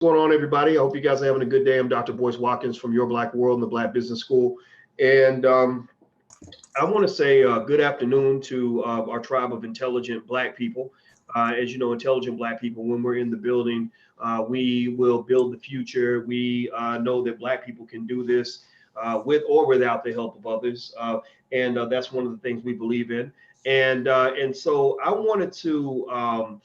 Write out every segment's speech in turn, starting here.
What's going on, everybody? I hope you guys are having a good day. I'm Dr. Boyce Watkins from Your Black World and the Black Business School. And I want to say good afternoon to our tribe of intelligent Black people. As you know, intelligent Black people, when we're in the building, we will build the future. We know that Black people can do this with or without the help of others. And that's one of the things we believe in. And so I wanted to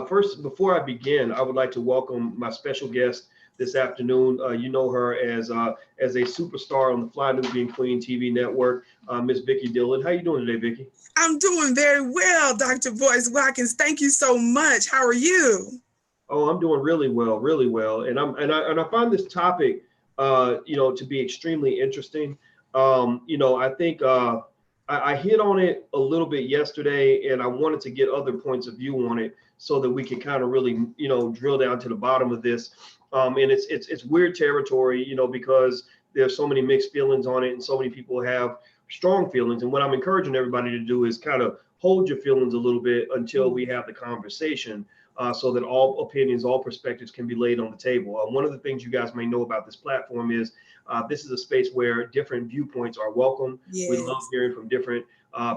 first, before I begin, I would like to welcome my special guest this afternoon. You know her as a superstar on the Fly Nubian Queen TV network, Miss Vicki Dillard. How you doing today, Vicki? I'm doing very well, Dr. Boyce Watkins. Thank you so much. How are you? Oh, I'm doing really well, really well. And I find this topic, to be extremely interesting. I think I hit on it a little bit yesterday, and I wanted to get other points of view on it so that we can kind of really, drill down to the bottom of this. And it's weird territory, because there's so many mixed feelings on it, and so many people have strong feelings. And what I'm encouraging everybody to do is kind of hold your feelings a little bit until we have the conversation, so that all opinions, all perspectives can be laid on the table. One of the things you guys may know about this platform is this is a space where different viewpoints are welcome. Yes. We love hearing from different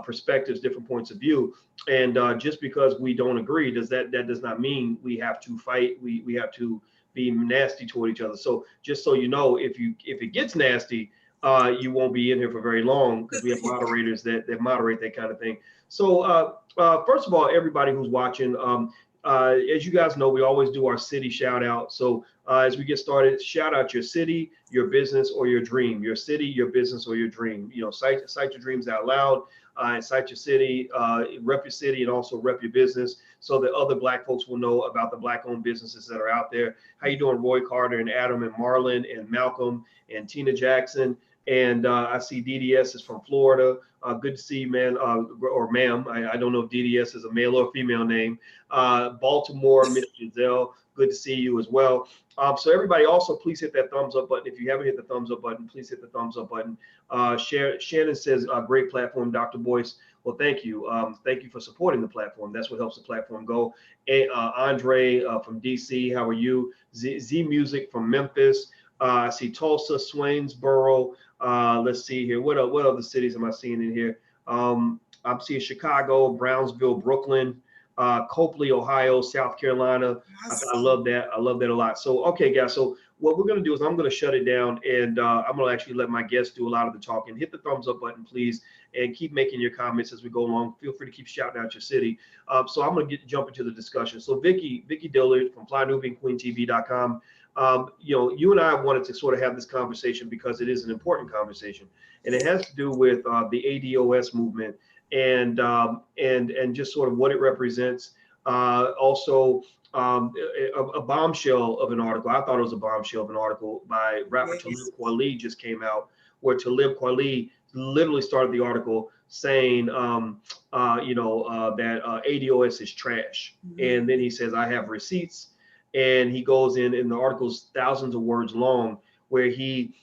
perspectives, different points of view. And just because we don't agree, that does not mean we have to fight. We have to be nasty toward each other. So just so you know, if it gets nasty, you won't be in here for very long, because we have moderators that moderate that kind of thing. So first of all, everybody who's watching, as you guys know, we always do our city shout out. So as we get started, shout out your city, your business, or your dream. Your city, your business, or your dream. Cite your dreams out loud. Cite your city, rep your city, and also rep your business, so that other Black folks will know about the Black-owned businesses that are out there. How you doing, Roy Carter and Adam and Marlon and Malcolm and Tina Jackson? And I see DDS is from Florida. Good to see you, man, or ma'am. I don't know if DDS is a male or female name. Baltimore, Miss Giselle, good to see you as well. So everybody, also please hit that thumbs up button. If you haven't hit the thumbs up button, please hit the thumbs up button. Shannon says, great platform, Dr. Boyce. Well, thank you. Thank you for supporting the platform. That's what helps the platform go. Andre from DC, how are you? Z Music from Memphis. I see Tulsa, Swainsboro. Let's see here. What other cities am I seeing in here? I'm seeing Chicago, Brownsville, Brooklyn, Copley, Ohio, South Carolina. I love that. I love that a lot. So, okay, guys. So what we're going to do is I'm going to shut it down, and I'm going to actually let my guests do a lot of the talking. Hit the thumbs up button, please, and keep making your comments as we go along. Feel free to keep shouting out your city. So I'm going to jump into the discussion. So Vicki Dillard from FlyNubianQueenTV.com. You and I wanted to sort of have this conversation because it is an important conversation, and it has to do with the ADOS movement and just sort of what it represents. Also, a bombshell of an article. I thought it was a bombshell of an article by rapper Talib Kweli just came out, where Talib Kweli literally started the article saying, that ADOS is trash, and then he says, I have receipts. And he goes in the article's thousands of words long, where he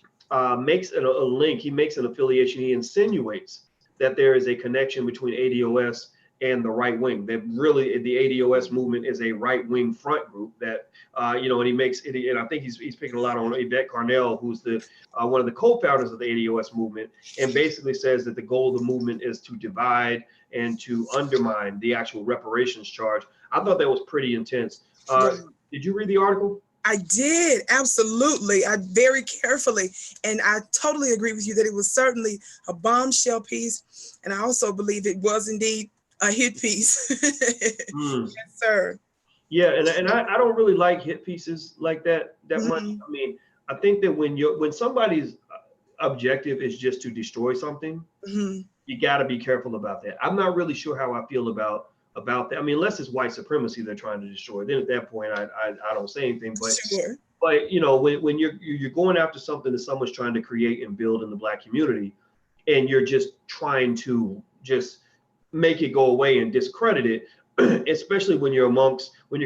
makes a link, he makes an affiliation, he insinuates that there is a connection between ADOS and the right wing. That really the ADOS movement is a right wing front group that, and he makes it, and I think he's picking a lot on Yvette Carnell, who's the one of the co-founders of the ADOS movement, and basically says that the goal of the movement is to divide and to undermine the actual reparations charge. I thought that was pretty intense. Did you read the article? I did, absolutely. I very carefully, and I totally agree with you that it was certainly a bombshell piece, and I also believe it was indeed a hit piece. Yes, sir. Yeah, and I don't really like hit pieces like that much. I mean, I think that when somebody's objective is just to destroy something, you got to be careful about that. I'm not really sure how I feel about that. I mean, unless it's white supremacy they're trying to destroy, then at that point I don't say anything. But sure. But when you're going after something that someone's trying to create and build in the Black community, and you're just trying to just make it go away and discredit it, especially when you're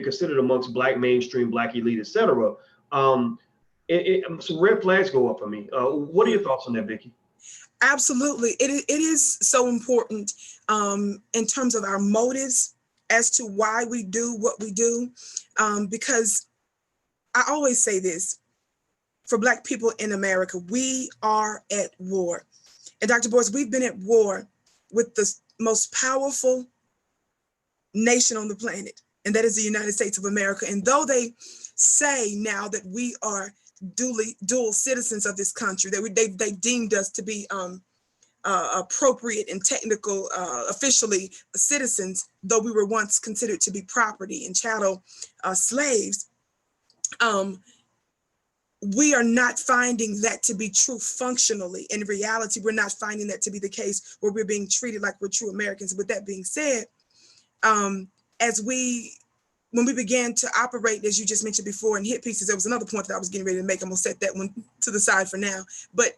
considered amongst Black mainstream, Black elite, etc. Some red flags go up for me. What are your thoughts on that, Vicki? Absolutely. It is so important in terms of our motives as to why we do what we do, because I always say this, for Black people in America, we are at war. And Dr. Boyce, we've been at war with the most powerful nation on the planet, and that is the United States of America. And though they say now that we are dual citizens of this country, that they deemed us to be appropriate and technical, officially citizens, though we were once considered to be property and chattel slaves, we are not finding that to be true functionally. In reality, we're not finding that to be the case where we're being treated like we're true Americans. With that being said, when we began to operate, as you just mentioned before, in hit pieces, there was another point that I was getting ready to make. I'm gonna set that one to the side for now. But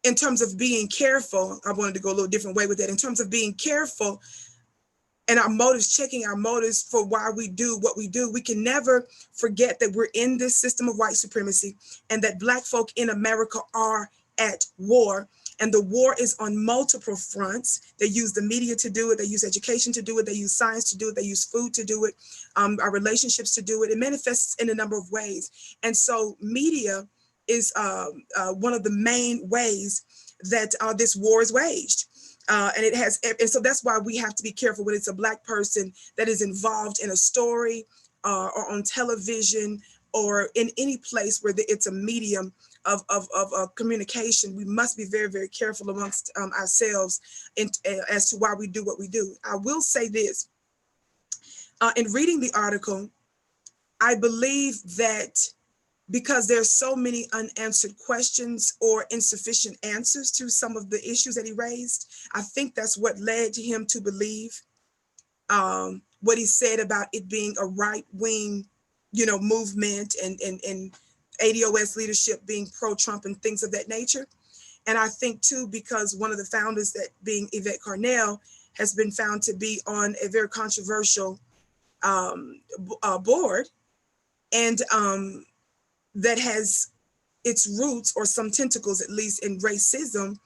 in terms of being careful, I wanted to go a little different way with that. In terms of being careful and our motives, checking our motives for why we do what we do, we can never forget that we're in this system of white supremacy and that Black folk in America are at war. And the war is on multiple fronts. They use the media to do it. They use education to do it. They use science to do it. They use food to do it, our relationships to do it. It manifests in a number of ways. And so media is one of the main ways that this war is waged. And so that's why we have to be careful when it's a Black person that is involved in a story or on television or in any place where it's a medium of communication. We must be very, very careful amongst ourselves as to why we do what we do. I will say this, in reading the article, I believe that because there's so many unanswered questions or insufficient answers to some of the issues that he raised, I think that's what led him to believe what he said about it being a right-wing, movement and ADOS leadership being pro-Trump and things of that nature. And I think too, because one of the founders, that being Yvette Carnell, has been found to be on a very controversial board, and that has its roots, or some tentacles at least, in racism.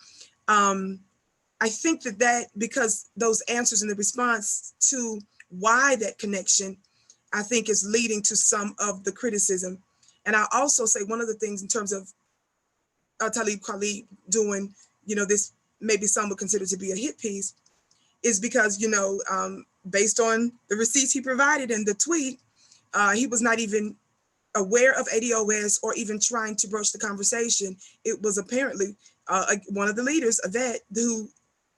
I think that because those answers and the response to why that connection, I think, is leading to some of the criticism. And I also say one of the things in terms of Talib Kweli doing, this maybe some would consider to be a hit piece, is because, based on the receipts he provided in the tweet, he was not even aware of ADOS or even trying to broach the conversation. It was apparently one of the leaders, Yvette, who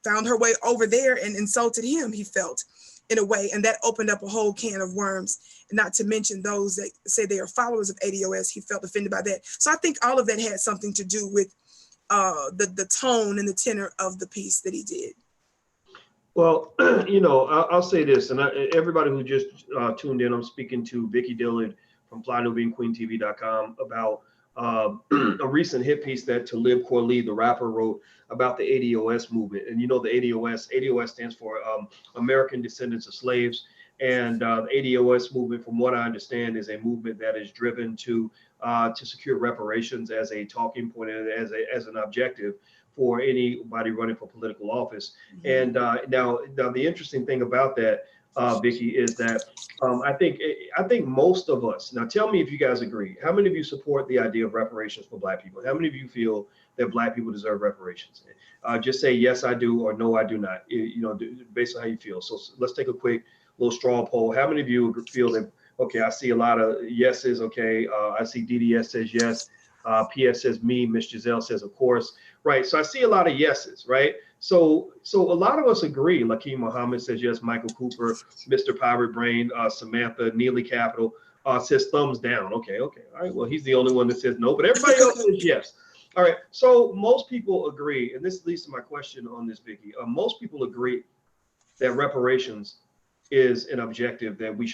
found her way over there and insulted him, he felt, in a way, and that opened up a whole can of worms, not to mention those that say they are followers of ADOS. He felt offended by that. So I think all of that had something to do with the tone and the tenor of the piece that he did. Well, I'll say this, and everybody who just tuned in, I'm speaking to Vicki Dillard from FlyNubianQueenTV.com about a recent hit piece that Talib Kweli, the rapper, wrote about the ADOS movement. And the ADOS stands for American Descendants of Slaves. And the ADOS movement, from what I understand, is a movement that is driven to secure reparations as a talking point and as an objective for anybody running for political office. Mm-hmm. And now the interesting thing about that, Vicki, is that I think most of us, now tell me if you guys agree, how many of you support the idea of reparations for Black people? How many of you feel that Black people deserve reparations? Just say yes, I do, or no, I do not, based on how you feel. So let's take a quick little straw poll. How many of you feel that, okay, I see a lot of yeses, okay, I see DDS says yes, PS says me, Miss Giselle says of course, right? So I see a lot of yeses, right? So a lot of us agree. Lakeem Muhammad says yes, Michael Cooper, Mr. Pirate Brain, Samantha, Neely Capital says thumbs down. Okay, all right, well, he's the only one that says no, but everybody else says yes. All right, so most people agree, and this leads to my question on this, Vicki. Most people agree that reparations is an objective that we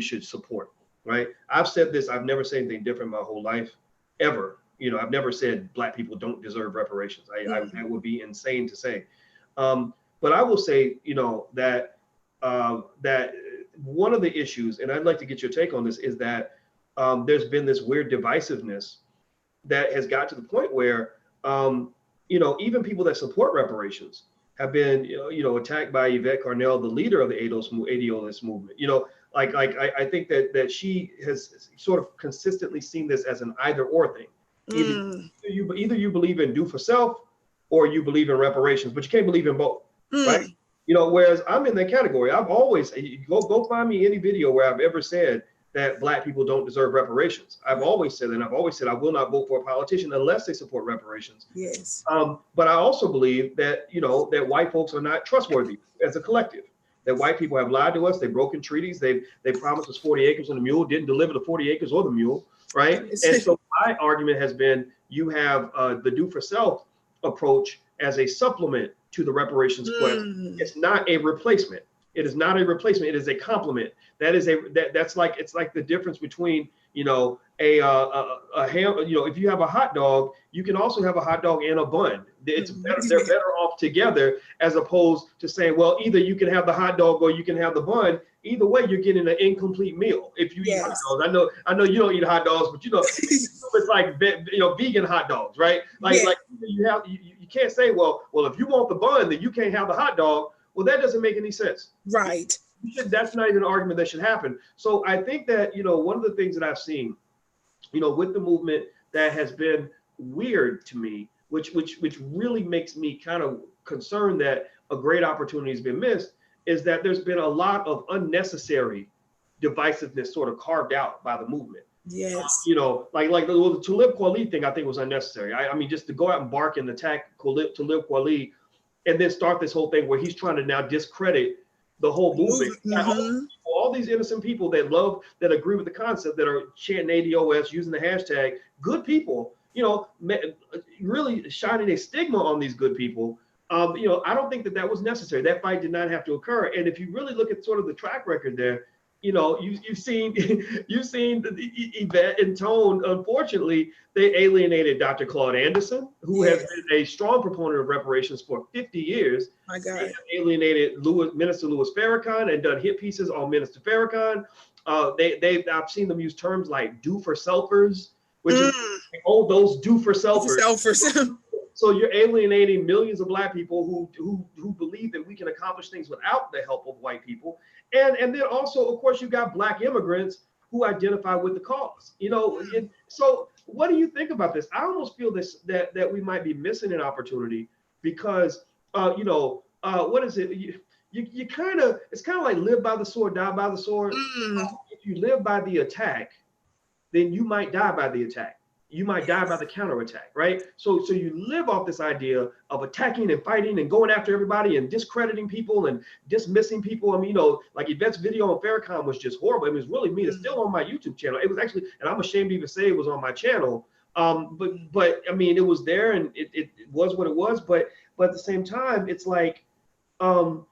should support, right? I've said this, I've never said anything different my whole life, ever. I've never said Black people don't deserve reparations. That would be insane to say. But I will say, that that one of the issues, and I'd like to get your take on this, is that there's been this weird divisiveness that has got to the point where, even people that support reparations have been, attacked by Yvette Carnell, the leader of the ADOS movement. I think that she has sort of consistently seen this as an either or thing. Either you believe in do for self or you believe in reparations, but you can't believe in both, right? You know, whereas I'm in that category. I've always go find me any video where I've ever said that Black people don't deserve reparations. I've always said that, and I've always said I will not vote for a politician unless they support reparations. Yes. But I also believe that, you know, that white folks are not trustworthy as a collective. That white people have lied to us. They've broken treaties. They promised us 40 acres and a mule, didn't deliver the 40 acres or the mule, right? And so my argument has been you have the do for self approach as a supplement to the reparations quest. It's not a replacement. It is not a replacement. It is a complement. That's like, it's like the difference between, you know, a ham, you know, if you have a hot dog, you can also have a hot dog and a bun. It's better, they're better off together, as opposed to saying, well, either you can have the hot dog or you can have the bun. Either way, you're getting an incomplete meal if you eat hot dogs. I know you don't eat hot dogs, but you know it's like, you know, vegan hot dogs, right? Like you can't say, well, if you want the bun, then you can't have the hot dog. Well, that doesn't make any sense. Right. That's not even an argument that should happen. So I think that, you know, one of the things that I've seen, you know, with the movement that has been weird to me, which really makes me kind of concerned that a great opportunity has been missed, is that there's been a lot of unnecessary divisiveness sort of carved out by the movement. Yes. You know, like the Talib Kweli thing, I think was unnecessary. I mean, just to go out and bark and attack Talib Kweli, and then start this whole thing where he's trying to now discredit the whole movement. All these innocent people that agree with the concept, that are chanting ADOS, using the hashtag, good people, you know, really shining a stigma on these good people. You know, I don't think that was necessary. That fight did not have to occur. And if you really look at sort of the track record there, you know, you've seen Yvette and Tone. Unfortunately, they alienated Dr. Claude Anderson, who has been a strong proponent of reparations for 50 years. My God. They alienated Minister Louis Farrakhan and done hit pieces on Minister Farrakhan. I've seen them use terms like do for selfers, which is those do for selfers. So you're alienating millions of Black people who believe that we can accomplish things without the help of white people. And then also, of course, you've got Black immigrants who identify with the cause. You know, so what do you think about this? I almost feel that we might be missing an opportunity because, you know, what is it? You kind of, it's kind of like live by the sword, die by the sword. If you live by the attack, then you might die by the attack. You might die by the counterattack, right? So you live off this idea of attacking and fighting and going after everybody and discrediting people and dismissing people. I mean, you know, like Yvette's video on Farrakhan was just horrible. It was really mean. It's still on my YouTube channel. It was actually, and I'm ashamed to even say it was on my channel. But I mean, it was there and it was what it was. But at the same time, it's like one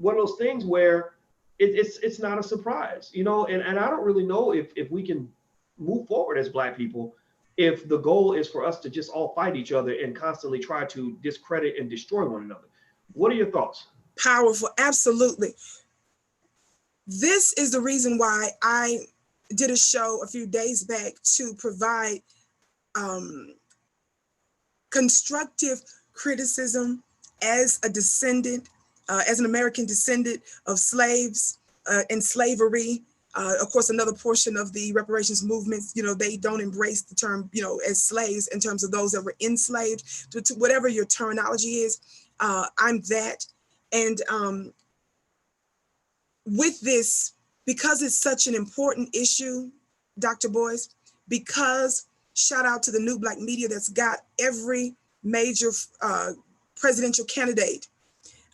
of those things where it's not a surprise, you know. And I don't really know if we can move forward as Black people if the goal is for us to just all fight each other and constantly try to discredit and destroy one another. What are your thoughts? Powerful, absolutely. This is the reason why I did a show a few days back to provide constructive criticism as a descendant, as an American descendant of slaves and slavery. Of course, another portion of the reparations movements, you know, they don't embrace the term, you know, as slaves in terms of those that were enslaved, to whatever your terminology is. I'm that. And with this, because it's such an important issue, Dr. Boyce, because shout out to the New Black Media that's got every major presidential candidate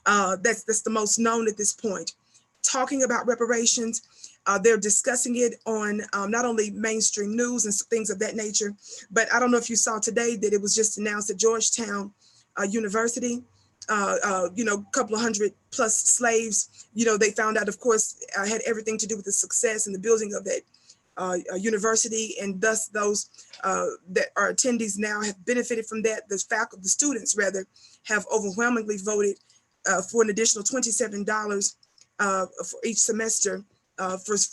that's the most known at this point, talking about reparations. They're discussing it on not only mainstream news and things of that nature, but I don't know if you saw today that it was just announced at Georgetown University, you know, a couple of 100 plus slaves, you know, they found out, of course, had everything to do with the success and the building of that university, and thus those that are attendees now have benefited from that. The faculty, the students rather, have overwhelmingly voted for an additional $27 for each semester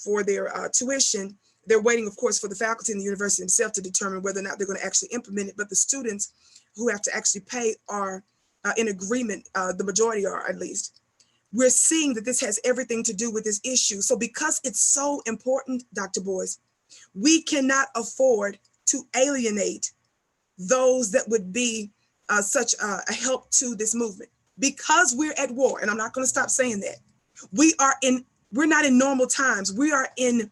for their tuition. They're waiting, of course, for the faculty and the university themselves to determine whether or not they're going to actually implement it. But the students who have to actually pay are in agreement, the majority are at least. we're seeing that this has everything to do with this issue. So because it's so important, Dr. Boyce, we cannot afford to alienate those that would be such a help to this movement. Because we're at war, and I'm not going to stop saying that, we're not in normal times. We are in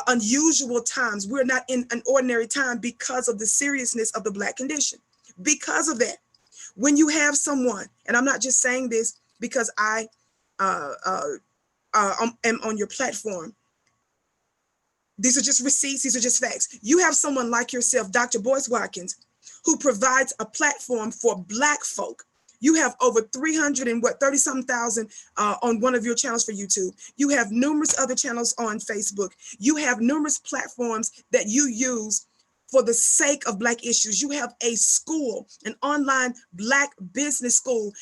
unusual times. We're not in an ordinary time because of the seriousness of the Black condition. Because of that, when you have someone, and I'm not just saying this because I am on your platform, these are just receipts, these are just facts. You have someone like yourself, Dr. Boyce Watkins, who provides a platform for Black folk. You have over 30-something thousand on one of your channels for YouTube. You have numerous other channels on Facebook. You have numerous platforms that you use for the sake of Black issues. You have a school, an online Black business school,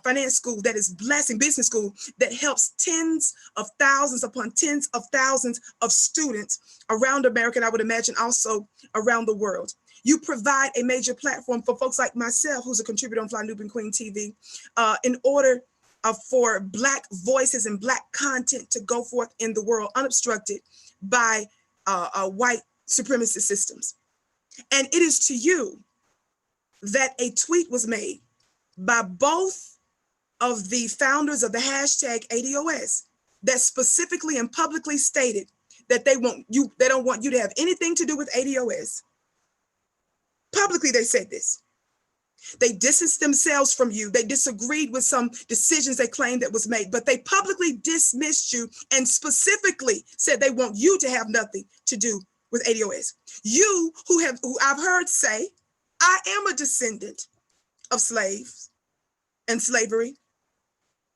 finance school that is blessing, business school that helps tens of thousands upon tens of thousands of students around America, and I would imagine also around the world. You provide a major platform for folks like myself, who's a contributor on Fly Nubian Queen TV, in order for Black voices and Black content to go forth in the world unobstructed by white supremacist systems. And it is to you that a tweet was made by both of the founders of the hashtag ADOS that specifically and publicly stated that they don't want you to have anything to do with ADOS. Publicly, they said this. They distanced themselves from you. They disagreed with some decisions they claimed that was made, but they publicly dismissed you and specifically said they want you to have nothing to do with ADOS. You who I've heard say, I am a descendant of slaves and slavery.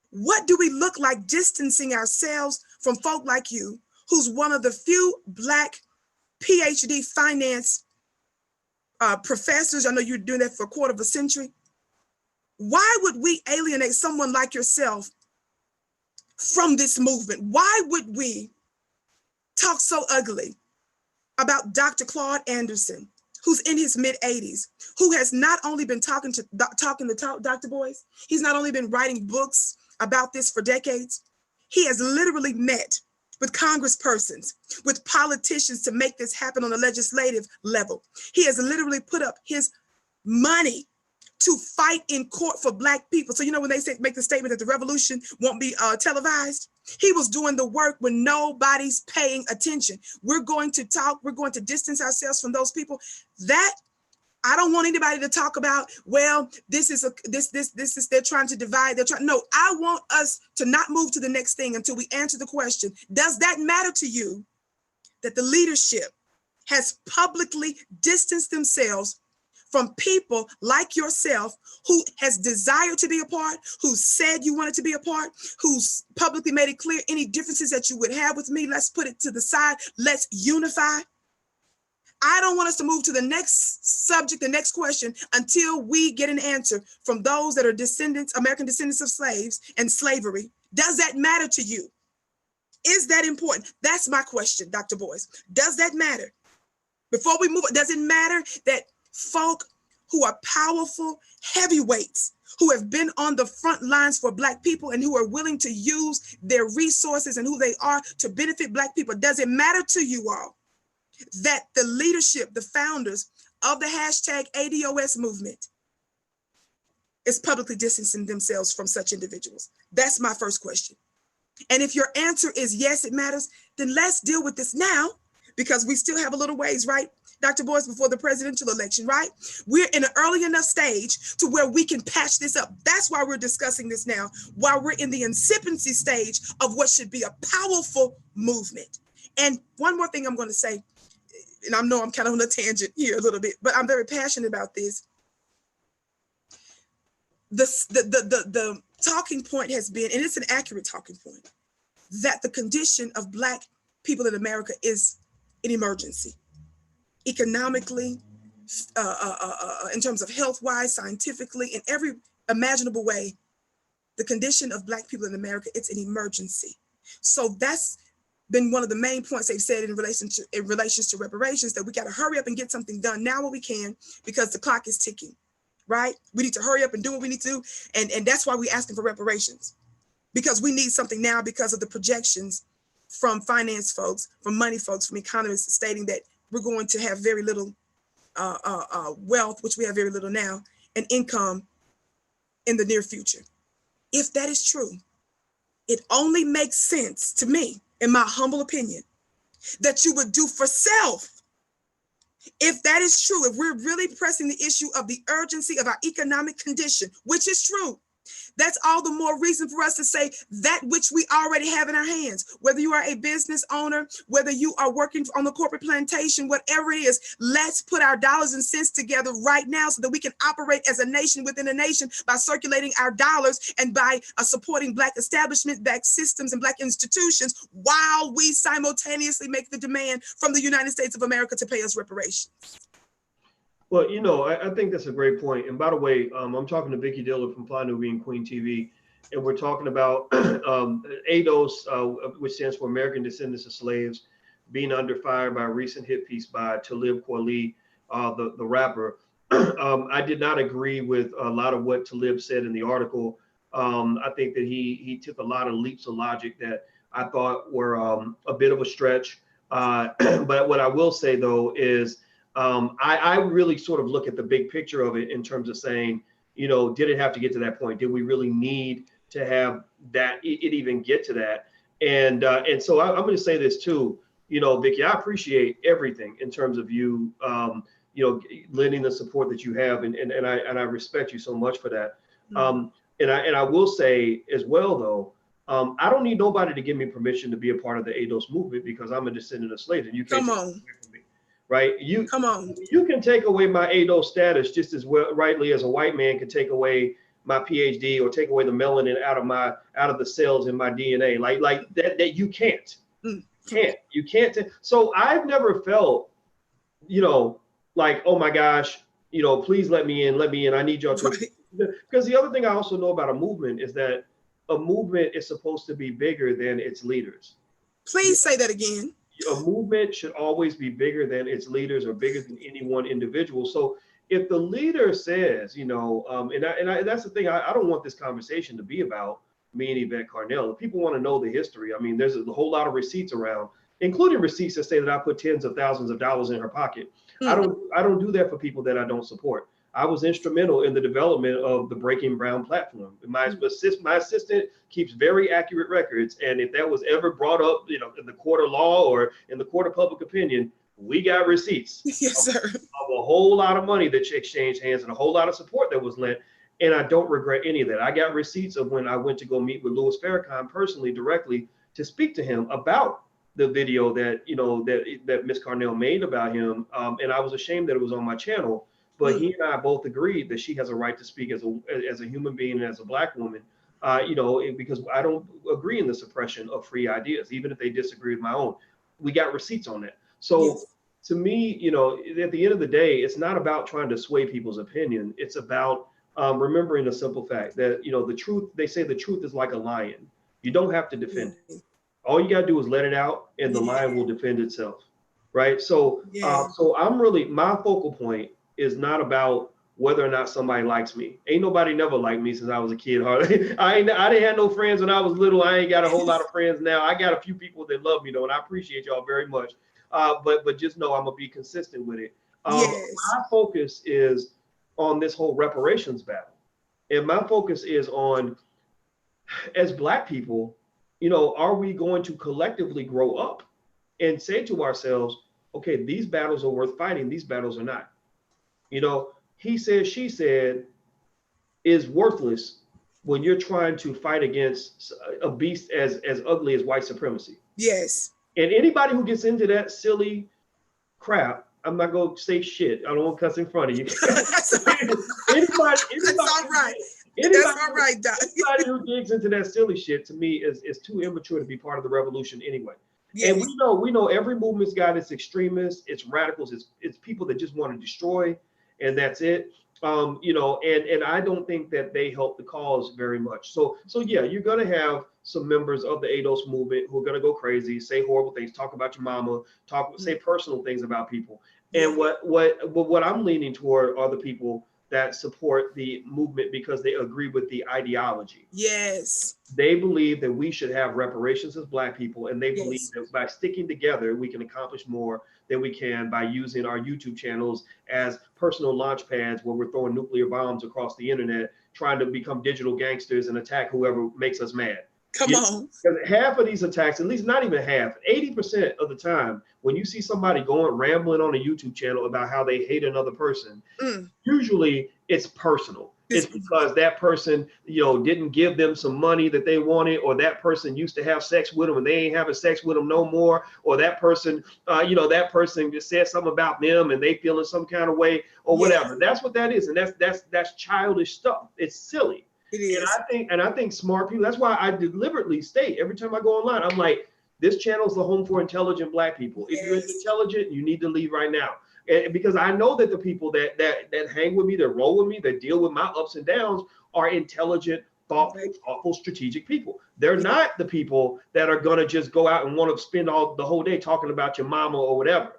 What do we look like distancing ourselves from folk like you, who's one of the few Black PhD finance professors? I know you're doing that for a quarter of a century. Why would we alienate someone like yourself from this movement? Why would we talk so ugly about Dr. Claude Anderson, who's in his mid-80s, who has not only been talking to Dr. Boyce, he's not only been writing books about this for decades, he has literally met with congresspersons, with politicians to make this happen on the legislative level. He has literally put up his money to fight in court for Black people. So, you know, when they make the statement that the revolution won't be televised, he was doing the work when nobody's paying attention. We're going to talk, we're going to distance ourselves from those people. That I don't want anybody to talk about, well, this is they're trying to divide. No, I want us to not move to the next thing until we answer the question, does that matter to you that the leadership has publicly distanced themselves from people like yourself who has desired to be a part, who said you wanted to be a part, who's publicly made it clear any differences that you would have with me, let's put it to the side, let's unify. I don't want us to move to the next subject, the next question, until we get an answer from those that are descendants, American descendants of slaves and slavery. Does that matter to you? Is that important? That's my question, Dr. Boyce. Does that matter? Before we move, does it matter that folk who are powerful heavyweights, who have been on the front lines for Black people and who are willing to use their resources and who they are to benefit Black people, does it matter to you all that the leadership, the founders of the hashtag ADOS movement is publicly distancing themselves from such individuals? That's my first question. And if your answer is yes, it matters, then let's deal with this now, because we still have a little ways, right, Dr. Boyce, before the presidential election, right? We're in an early enough stage to where we can patch this up. That's why we're discussing this now, while we're in the incipiency stage of what should be a powerful movement. And one more thing I'm going to say, and I know I'm kind of on a tangent here a little bit, but I'm very passionate about this. The talking point has been, and it's an accurate talking point, that the condition of Black people in America is an emergency. Economically, in terms of health-wise, scientifically, in every imaginable way, the condition of Black people in America, it's an emergency. So that's been one of the main points they've said in relations to reparations, that we got to hurry up and get something done now while we can, because the clock is ticking, right? We need to hurry up and do what we need to do. And that's why we're asking for reparations. because we need something now because of the projections from finance folks, from money folks, from economists stating that we're going to have very little wealth, which we have very little now, and income in the near future. If that is true, it only makes sense to me, in my humble opinion, that you would do for self. If that is true, if we're really pressing the issue of the urgency of our economic condition, which is true, that's all the more reason for us to say that which we already have in our hands. Whether you are a business owner, whether you are working on the corporate plantation, whatever it is, let's put our dollars and cents together right now so that we can operate as a nation within a nation by circulating our dollars and by supporting Black establishment, Black systems, and Black institutions, while we simultaneously make the demand from the United States of America to pay us reparations. Well, you know, I think that's a great point. And by the way, I'm talking to Vicki Dillard from Fly Nubian and Queen TV, and we're talking about ADOS, which stands for American Descendants of Slaves, being under fire by a recent hit piece by Talib Kweli, the rapper. I did not agree with a lot of what Talib said in the article. I think that he took a lot of leaps of logic that I thought were a bit of a stretch. But what I will say, though, is I really sort of look at the big picture of it in terms of saying, you know, did it have to get to that point? Did we really need to have that, it even get to that? And so I'm going to say this too, you know, Vicki, I appreciate everything in terms of you, you know, lending the support that you have. And I respect you so much for that. And I will say as well, though, I don't need nobody to give me permission to be a part of the ADOS movement because I'm a descendant of slaves, and you can't take it away from me, right? You can take away my ADOS status just as well rightly as a white man can take away my PhD or take away the melanin out of the cells in my DNA, like that you can't. You can't. So I've never felt, you know, like, oh my gosh, you know, please let me in. I need y'all to. Because the other thing I also know about a movement is that a movement is supposed to be bigger than its leaders. Please say that again. A movement should always be bigger than its leaders or bigger than any one individual. So if the leader says, you know, and that's the thing, I don't want this conversation to be about me and Yvette Carnell. If people want to know the history, I mean, there's a whole lot of receipts around, including receipts that say that I put tens of thousands of dollars in her pocket. I don't do that for people that I don't support. I was instrumental in the development of the Breaking Brown platform. My assistant keeps very accurate records, and if that was ever brought up, you know, in the court of law or in the court of public opinion, we got receipts. Yes, sir. Of a whole lot of money that exchanged hands and a whole lot of support that was lent, and I don't regret any of that. I got receipts of when I went to go meet with Louis Farrakhan personally, directly, to speak to him about the video that, you know, that Ms. Carnell made about him, and I was ashamed that it was on my channel. But he and I both agreed that she has a right to speak as a human being and as a Black woman, you know, because I don't agree in the suppression of free ideas, even if they disagree with my own. We got receipts on that. So to me, you know, at the end of the day, it's not about trying to sway people's opinion. It's about remembering a simple fact that, you know, the truth, they say the truth is like a lion. You don't have to defend it. All you got to do is let it out and the lion will defend itself. Right. So so I'm really, my focal point is not about whether or not somebody likes me. Ain't nobody never liked me since I was a kid. Hardly. I didn't have no friends when I was little. I ain't got a whole lot of friends now. I got a few people that love me though, and I appreciate y'all very much. But just know I'm gonna be consistent with it. My focus is on this whole reparations battle, and my focus is on, as Black people, you know, are we going to collectively grow up and say to ourselves, okay, these battles are worth fighting. These battles are not. You know, he said, she said is worthless when you're trying to fight against a beast as ugly as white supremacy. Yes. And anybody who gets into that silly crap, I'm not going to say shit. I don't want to cuss in front of you. anybody, that's all right. That's all right, Doc. Anybody who digs into that silly shit, to me, is too immature to be part of the revolution anyway. Yes. And we know every movement's got its extremists, its radicals, it's people that just want to destroy. And that's it, you know, and I don't think that they help the cause very much. So yeah, you're gonna have some members of the ADOS movement who are gonna go crazy, say horrible things, talk about your mama, say personal things about people. And what I'm leaning toward are the people that support the movement because they agree with the ideology. Yes. They believe that we should have reparations as Black people, and they believe Yes. that by sticking together, we can accomplish more than we can by using our YouTube channels as personal launch pads where we're throwing nuclear bombs across the internet, trying to become digital gangsters and attack whoever makes us mad. Come on. Because half of these attacks, at least not even half, 80% of the time, when you see somebody going rambling on a YouTube channel about how they hate another person, usually it's personal. It's because that person, didn't give them some money that they wanted, or that person used to have sex with them and they ain't having sex with them no more, or that person, that person just said something about them and they feeling some kind of way or whatever. Yes. That's what that is, and that's childish stuff. It's silly. It is. And I think smart people. That's why I deliberately state every time I go online, I'm like, this channel is the home for intelligent Black people. If you're intelligent, you need to leave right now. And because I know that the people that hang with me, that roll with me, that deal with my ups and downs are intelligent, thoughtful, strategic people. They're not the people that are going to just go out and want to spend the whole day talking about your mama or whatever.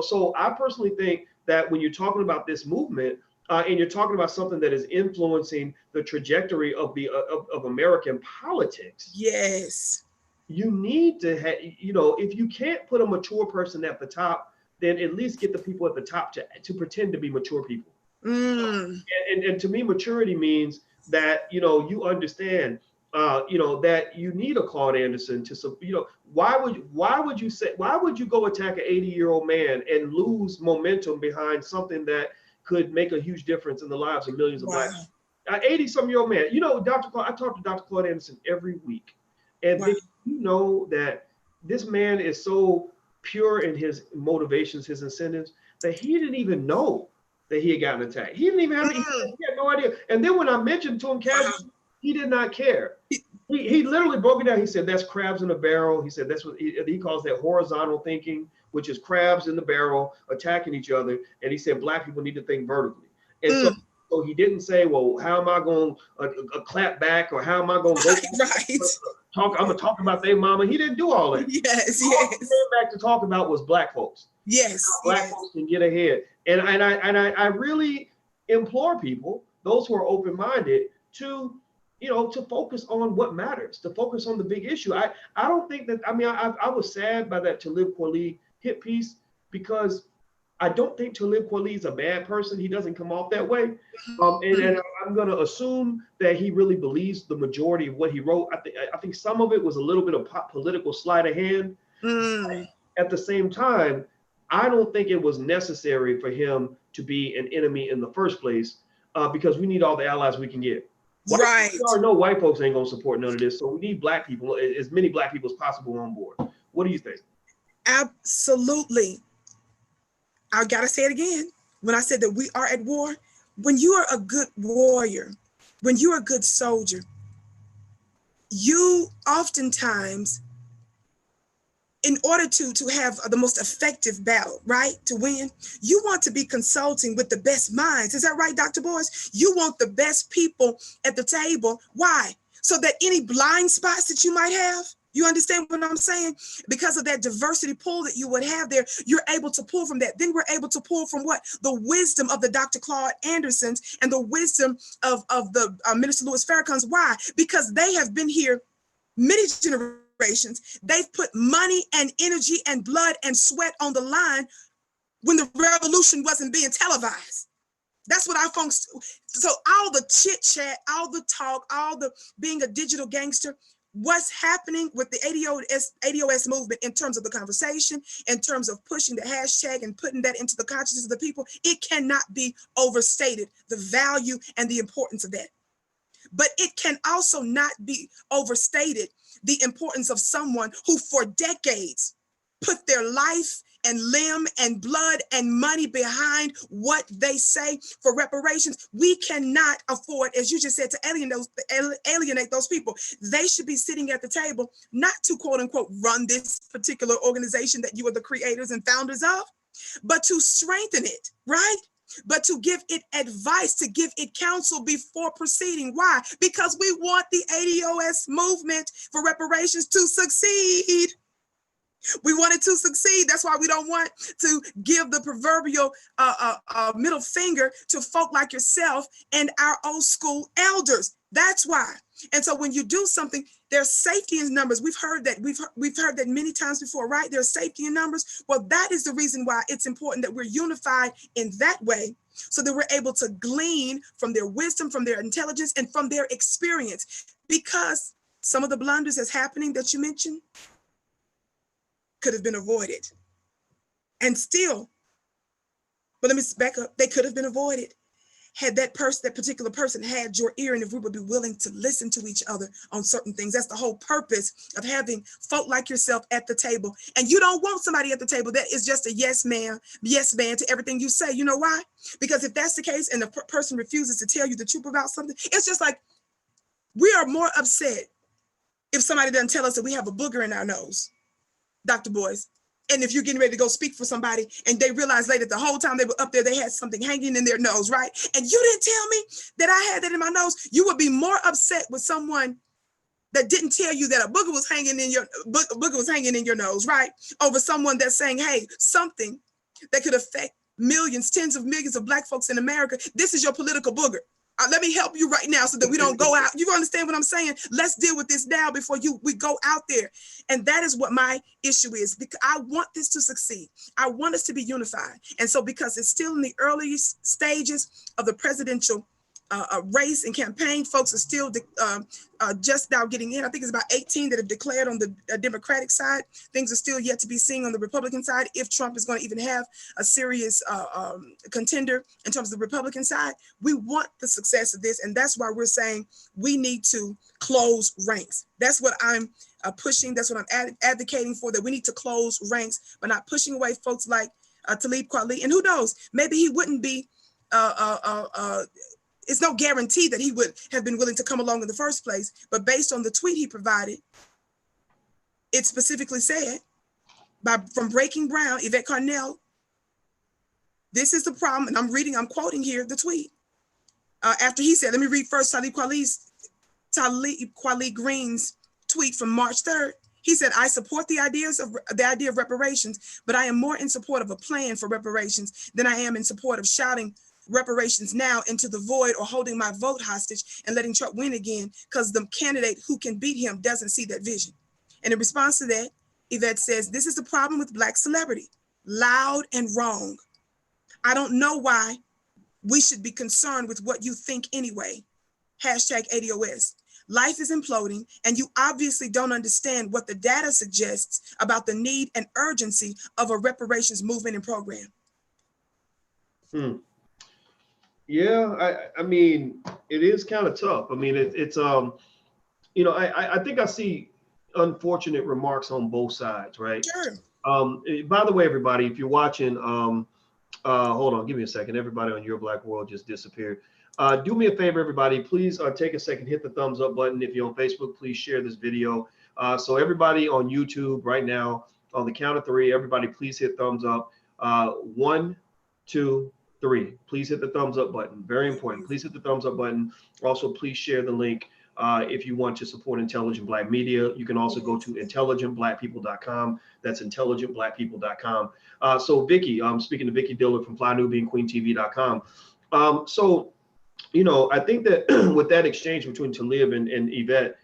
So I personally think that when you're talking about this movement, and you're talking about something that is influencing the trajectory of American politics. Yes. You need to have, if you can't put a mature person at the top, then at least get the people at the top to pretend to be mature people. And to me, maturity means that, you understand, that you need a Claude Anderson to, why would you go attack an 80-year-old man and lose momentum behind something that could make a huge difference in the lives of millions of Black people? 80-some-year-old man. Dr. Claude, I talk to Dr. Claude Anderson every week. And Vicky, you know that this man is so pure in his motivations, his incentives, that he didn't even know that he had gotten attacked. He didn't even have, he had no idea. And then when I mentioned to him casually, he did not care. He literally broke it down. He said, that's crabs in a barrel. He said, that's what he calls that horizontal thinking, which is crabs in the barrel attacking each other. And he said, Black people need to think vertically. And so he didn't say, well, how am I going to clap back, or how am I going to go I'm going to talk about their mama. He didn't do all that. All he came back to talk about was Black folks. Yes. Black folks can get ahead. And I really implore people, those who are open-minded, to to focus on what matters, to focus on the big issue. I don't think that, I was sad by that Talib Kweli hit piece, because I don't think Talib Kweli is a bad person. He doesn't come off that way. And I'm going to assume that he really believes the majority of what he wrote. I think some of it was a little bit of political sleight of hand. At the same time, I don't think it was necessary for him to be an enemy in the first place, because we need all the allies we can get. White folks ain't going to support none of this. So we need Black people, as many Black people as possible on board. What do you think? Absolutely. I got to say it again. When I said that we are at war, when you are a good warrior, when you're a good soldier, you oftentimes, in order to have the most effective battle, right, to win, you want to be consulting with the best minds. Is that right, Dr. Boyce? You want the best people at the table. Why? So that any blind spots that you might have, you understand what I'm saying? Because of that diversity pool that you would have there, you're able to pull from that. Then we're able to pull from what? The wisdom of the Dr. Claude Andersons and the wisdom of the Minister Louis Farrakhan's. Why? Because they have been here many generations. They've put money and energy and blood and sweat on the line when the revolution wasn't being televised. That's what our folks, so all the chit chat, all the talk, all the being a digital gangster, what's happening with the ADOS movement in terms of the conversation, in terms of pushing the hashtag and putting that into the consciousness of the people, it cannot be overstated, the value and the importance of that. But it can also not be overstated, the importance of someone who for decades put their life and limb and blood and money behind what they say for reparations. We cannot afford, as you just said, to alienate those people. They should be sitting at the table, not to quote unquote run this particular organization that you are the creators and founders of, but to strengthen it, right? But to give it advice, to give it counsel before proceeding. Why? Because we want the ADOS movement for reparations to succeed. We want it to succeed. That's why we don't want to give the proverbial middle finger to folk like yourself and our old school elders. That's why. And so when you do something, there's safety in numbers. We've heard that. We've heard that many times before, right? There's safety in numbers. Well, that is the reason why it's important that we're unified in that way, so that we're able to glean from their wisdom, from their intelligence, and from their experience. Because some of the blunders that's happening that you mentioned could have been avoided. And still, but let me back up, they could have been avoided had that particular person had your ear, and if we would be willing to listen to each other on certain things. That's the whole purpose of having folk like yourself at the table. And you don't want somebody at the table that is just a yes man to everything you say. You know why? Because if that's the case and the person refuses to tell you the truth about something, it's just like we are more upset if somebody doesn't tell us that we have a booger in our nose, Dr. Boyce. And if you're getting ready to go speak for somebody and they realize later the whole time they were up there, they had something hanging in their nose, right? And you didn't tell me that I had that in my nose, you would be more upset with someone that didn't tell you that a booger was hanging in your nose, right? Over someone that's saying, hey, something that could affect millions, tens of millions of Black folks in America. This is your political booger. Let me help you right now so that we don't go out. You understand what I'm saying? Let's deal with this now before we go out there. And that is what my issue is, because I want this to succeed. I want us to be unified. And so because it's still in the early stages of the presidential race and campaign, folks are still just now getting in. I think it's about 18 that have declared on the Democratic side. Things are still yet to be seen on the Republican side, if Trump is going to even have a serious contender in terms of the Republican side. We want the success of this, and that's why we're saying we need to close ranks. That's what I'm pushing. That's what I'm advocating for, that we need to close ranks, but not pushing away folks like Talib Kweli. And who knows, maybe he wouldn't be it's no guarantee that he would have been willing to come along in the first place, but based on the tweet he provided, it specifically said, from Breaking Brown, Yvette Carnell, this is the problem, and I'm quoting here the tweet. After he said, let me read first Talib Kweli Green's tweet from March 3rd. He said, I support the idea of reparations, but I am more in support of a plan for reparations than I am in support of shouting reparations now into the void or holding my vote hostage and letting Trump win again because the candidate who can beat him doesn't see that vision. And in response to that, Yvette says, this is the problem with Black celebrity, loud and wrong. I don't know why we should be concerned with what you think anyway. #ADOS. Life is imploding, and you obviously don't understand what the data suggests about the need and urgency of a reparations movement and program. Yeah, I mean, it is kind of tough. I mean, it's you know, I think I see unfortunate remarks on both sides, right? Sure. By the way, everybody, if you're watching, hold on, give me a second. Everybody on Your Black World just disappeared. Do me a favor, everybody, please take a second, hit the thumbs up button. If you're on Facebook, please share this video. So everybody on YouTube right now, on the count of 3, everybody, please hit thumbs up. 1, 2, 3. Please hit the thumbs up button. Very important. Please hit the thumbs up button. Also, please share the link if you want to support Intelligent Black Media. You can also go to intelligentblackpeople.com. That's intelligentblackpeople.com. So Vicki, I'm speaking to Vicki Dillard from FlyNewBeingQueenTV.com. So, you know, I think that with that exchange between Talib and Yvette,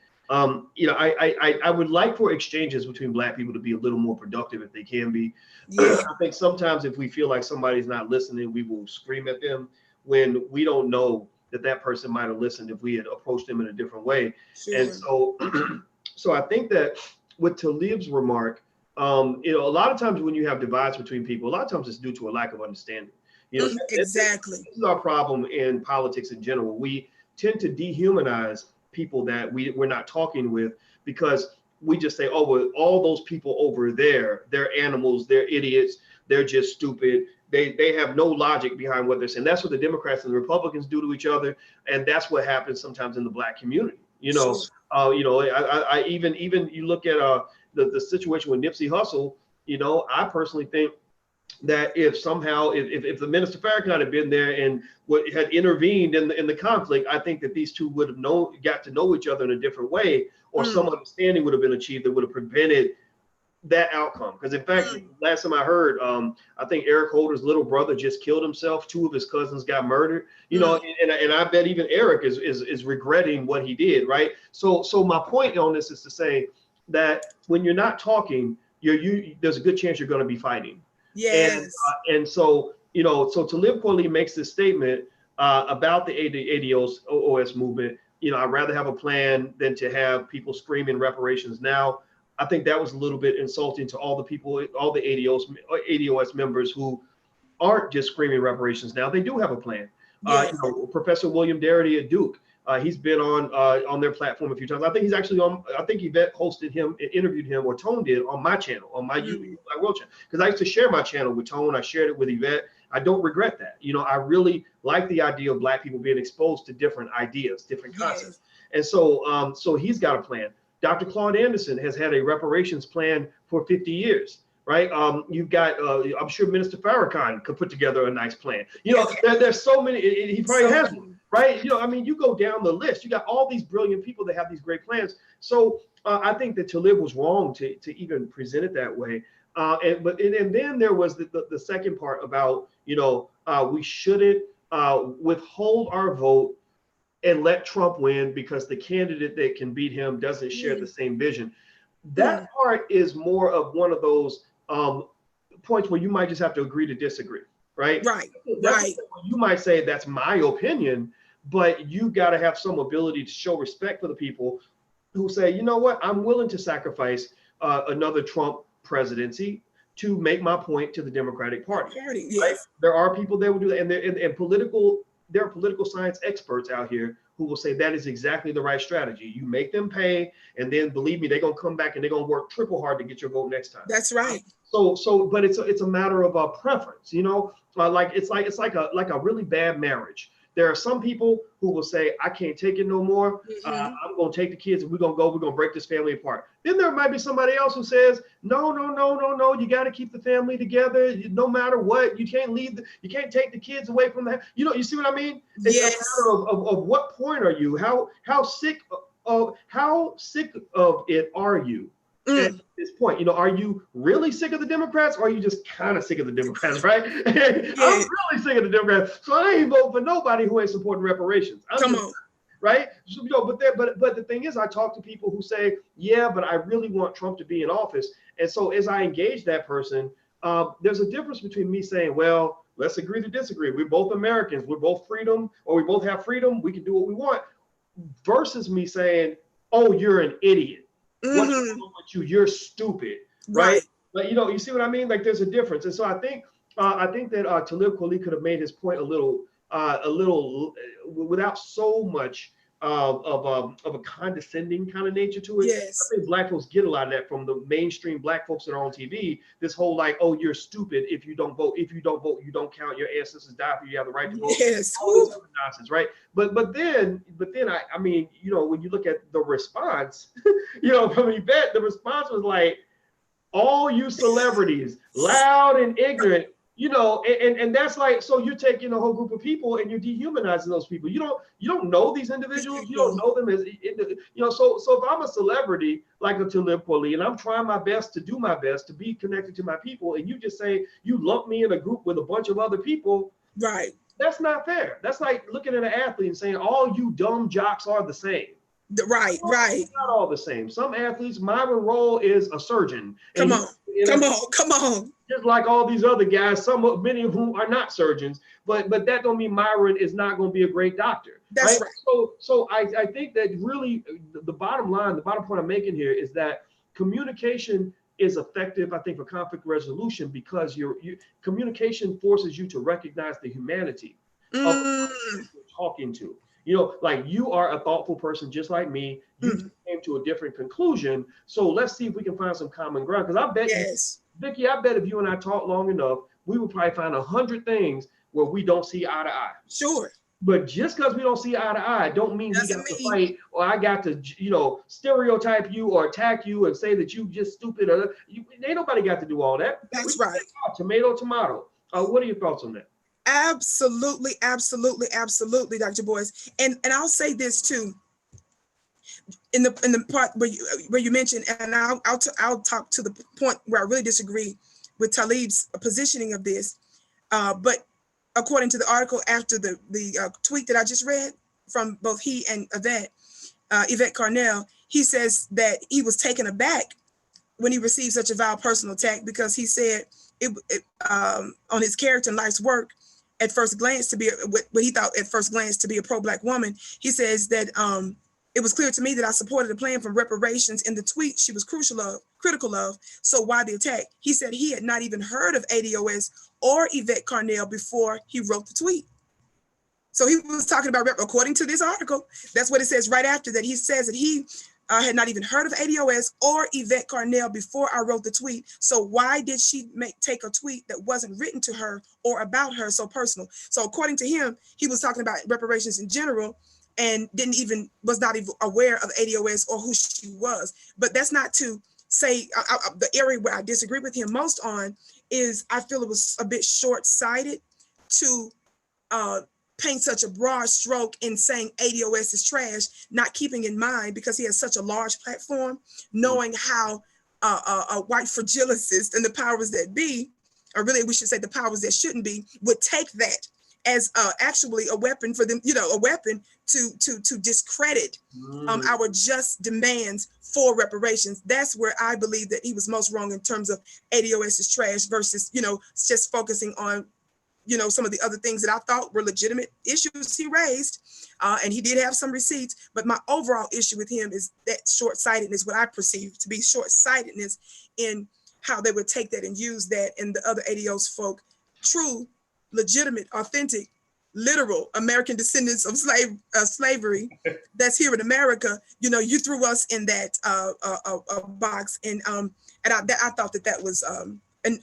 you know, I would like for exchanges between Black people to be a little more productive if they can be. Yeah. I think sometimes if we feel like somebody's not listening, we will scream at them when we don't know that person might have listened if we had approached them in a different way. Sure. And so, so I think that with Talib's remark, you know, a lot of times when you have divides between people, a lot of times it's due to a lack of understanding. You know, exactly. This is our problem in politics in general. We tend to dehumanize people that we're not talking with because we just say, oh, well, all those people over there, they're animals, they're idiots, they're just stupid. They have no logic behind what they're saying. That's what the Democrats and the Republicans do to each other, and that's what happens sometimes in the Black community. You know, you know, I even you look at the situation with Nipsey Hussle. You know, I personally think that if somehow if the Minister Farrakhan had been there and had intervened in the conflict, I think that these two would have got to know each other in a different way, or some understanding would have been achieved that would have prevented that outcome. Because in fact, last time I heard, I think Eric Holder's little brother just killed himself. 2 of his cousins got murdered. You know, and I bet even Eric is regretting what he did, right? So my point on this is to say that when you're not talking, there's a good chance you're going to be fighting. Yes. And so, you know, so Talib Kweli makes this statement about the ADOS movement. You know, I'd rather have a plan than to have people screaming reparations now. I think that was a little bit insulting to all the people, all the ADOS members who aren't just screaming reparations now. They do have a plan. Yes. You know, Professor William Darity at Duke, he's been on their platform a few times. I think he's actually on. I think Yvette hosted him, interviewed him, or Tone did on my channel, on my YouTube Black World channel, because I used to share my channel with Tone. I shared it with Yvette. I don't regret that. You know, I really like the idea of Black people being exposed to different ideas, different concepts. And so, so he's got a plan. Dr. Claude Anderson has had a reparations plan for 50 years, right? You've got, I'm sure Minister Farrakhan could put together a nice plan. You know, there's so many, he probably has one, right? You know, I mean, you go down the list, you got all these brilliant people that have these great plans. So I think that Talib was wrong to even present it that way. And then there was the second part about, you know, we shouldn't withhold our vote and let Trump win because the candidate that can beat him doesn't share the same vision. That part is more of one of those points where you might just have to agree to disagree, right? Right. You might say that's my opinion, but you got to have some ability to show respect for the people who say, you know what, I'm willing to sacrifice another Trump presidency to make my point to the Democratic Party. Right? There are people that will do that, and there are political science experts out here who will say that is exactly the right strategy. You make them pay, and then believe me, they're gonna come back and they're gonna work triple hard to get your vote next time. That's right. But it's a matter of preference, you know. It's like a really bad marriage. There are some people who will say, I can't take it no more. I'm going to take the kids and we're going to break this family apart. Then there might be somebody else who says, no, you got to keep the family together no matter what. You can't you can't take the kids away from that. You know, you see what I mean? It's a matter of what point are you? How sick of it are you? At this point, you know, are you really sick of the Democrats, or are you just kind of sick of the Democrats, right? I'm really sick of the Democrats, so I ain't voting for nobody who ain't supporting reparations. Come on, right? So, you know, but the thing is, I talk to people who say, yeah, but I really want Trump to be in office, and so as I engage that person, there's a difference between me saying, well, let's agree to disagree. We're both Americans. We're both freedom, or we both have freedom. We can do what we want, versus me saying, oh, you're an idiot. What's wrong with you? You're stupid, right? But you know, you see what I mean? Like there's a difference, and so I think that Talib Kweli could have made his point a little without so much of a condescending kind of nature to it. Yes. I think Black folks get a lot of that from the mainstream Black folks that are on TV. This whole like, oh, you're stupid if you don't vote. If you don't vote, you don't count. Your ancestors died for you. You have the right to vote. Yes. All this other nonsense, right? But then I mean, you know, when you look at the response, you know, from Yvette, the response was like, all you celebrities, loud and ignorant. You know, and that's like, so you're taking a whole group of people and you're dehumanizing those people. You don't know these individuals. You don't know them as, you know, so if I'm a celebrity like a Talib Kweli and I'm trying my best to do my best to be connected to my people, and you just say you lump me in a group with a bunch of other people, right? That's not fair. That's like looking at an athlete and saying all you dumb jocks are the same. Right. It's not all the same. Some athletes, Myron Rolle is a surgeon. Come on. Just like all these other guys, many of whom are not surgeons, but that don't mean Myron is not going to be a great doctor. That's right. So I think that really the bottom line, the bottom point I'm making here is that communication is effective, I think, for conflict resolution, because your communication forces you to recognize the humanity of the person you're talking to. You know, like you are a thoughtful person just like me. You came to a different conclusion. So let's see if we can find some common ground. Because I bet Vicki, I bet if you and I talk long enough, we would probably find 100 things where we don't see eye to eye. Sure. But just because we don't see eye to eye, don't mean we got to fight, or I got to, you know, stereotype you or attack you and say that you just stupid. Or ain't nobody got to do all that. That's right. Tomato. What are your thoughts on that? Absolutely, Dr. Boyce. And I'll say this too. In the part where you mentioned, and I'll talk to the point where I really disagree with Talib's positioning of this. But according to the article after the tweet that I just read from both he and Yvette Carnell, he says that he was taken aback when he received such a vile personal attack, because he said on his character and life's work at first glance to be what he thought at first glance to be a pro-Black woman. He says that it was clear to me that I supported a plan for reparations in the tweet she was critical of. So why the attack? He said he had not even heard of ADOS or Yvette Carnell before he wrote the tweet. So he was talking about, according to this article, that's what it says right after that. He says that he had not even heard of ADOS or Yvette Carnell before I wrote the tweet. So why did she take a tweet that wasn't written to her or about her so personal? So according to him, he was talking about reparations in general and was not even aware of ADOS or who she was. But that's not to say, the area where I disagree with him most on is I feel it was a bit short-sighted to paint such a broad stroke in saying ADOS is trash, not keeping in mind, because he has such a large platform, knowing how white fragilicists and the powers that be, or really we should say the powers that shouldn't be, would take that as actually a weapon for them, a weapon to discredit our just demands for reparations. That's where I believe that he was most wrong in terms of ADOS is trash versus, just focusing on some of the other things that I thought were legitimate issues he raised. And he did have some receipts, but my overall issue with him is that short-sightedness, what I perceive to be short-sightedness in how they would take that and use that, and the other ADOS folk, true, legitimate, authentic, literal American descendants of slavery that's here in America. You threw us in that box, and I thought that was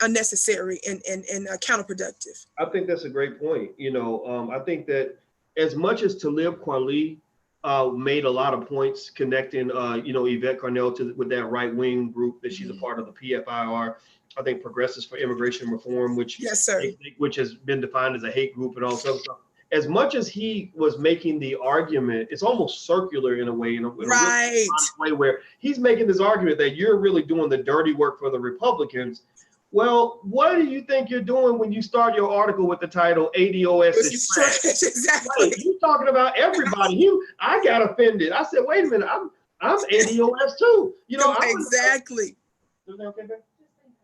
unnecessary and counterproductive. I think that's a great point. I think that as much as Talib Kweli made a lot of points connecting, Yvette Carnell with that right-wing group that she's a part of, the PFIR, I think Progressives for Immigration Reform, which has been defined as a hate group and all sorts of stuff. As much as he was making the argument, it's almost circular in a way, in a really way where he's making this argument that you're really doing the dirty work for the Republicans. Well, what do you think you're doing when you start your article with the title ADOS is trash? Exactly. Right. You're talking about everybody. I got offended. I said, wait a minute, I'm ADOS too. Exactly.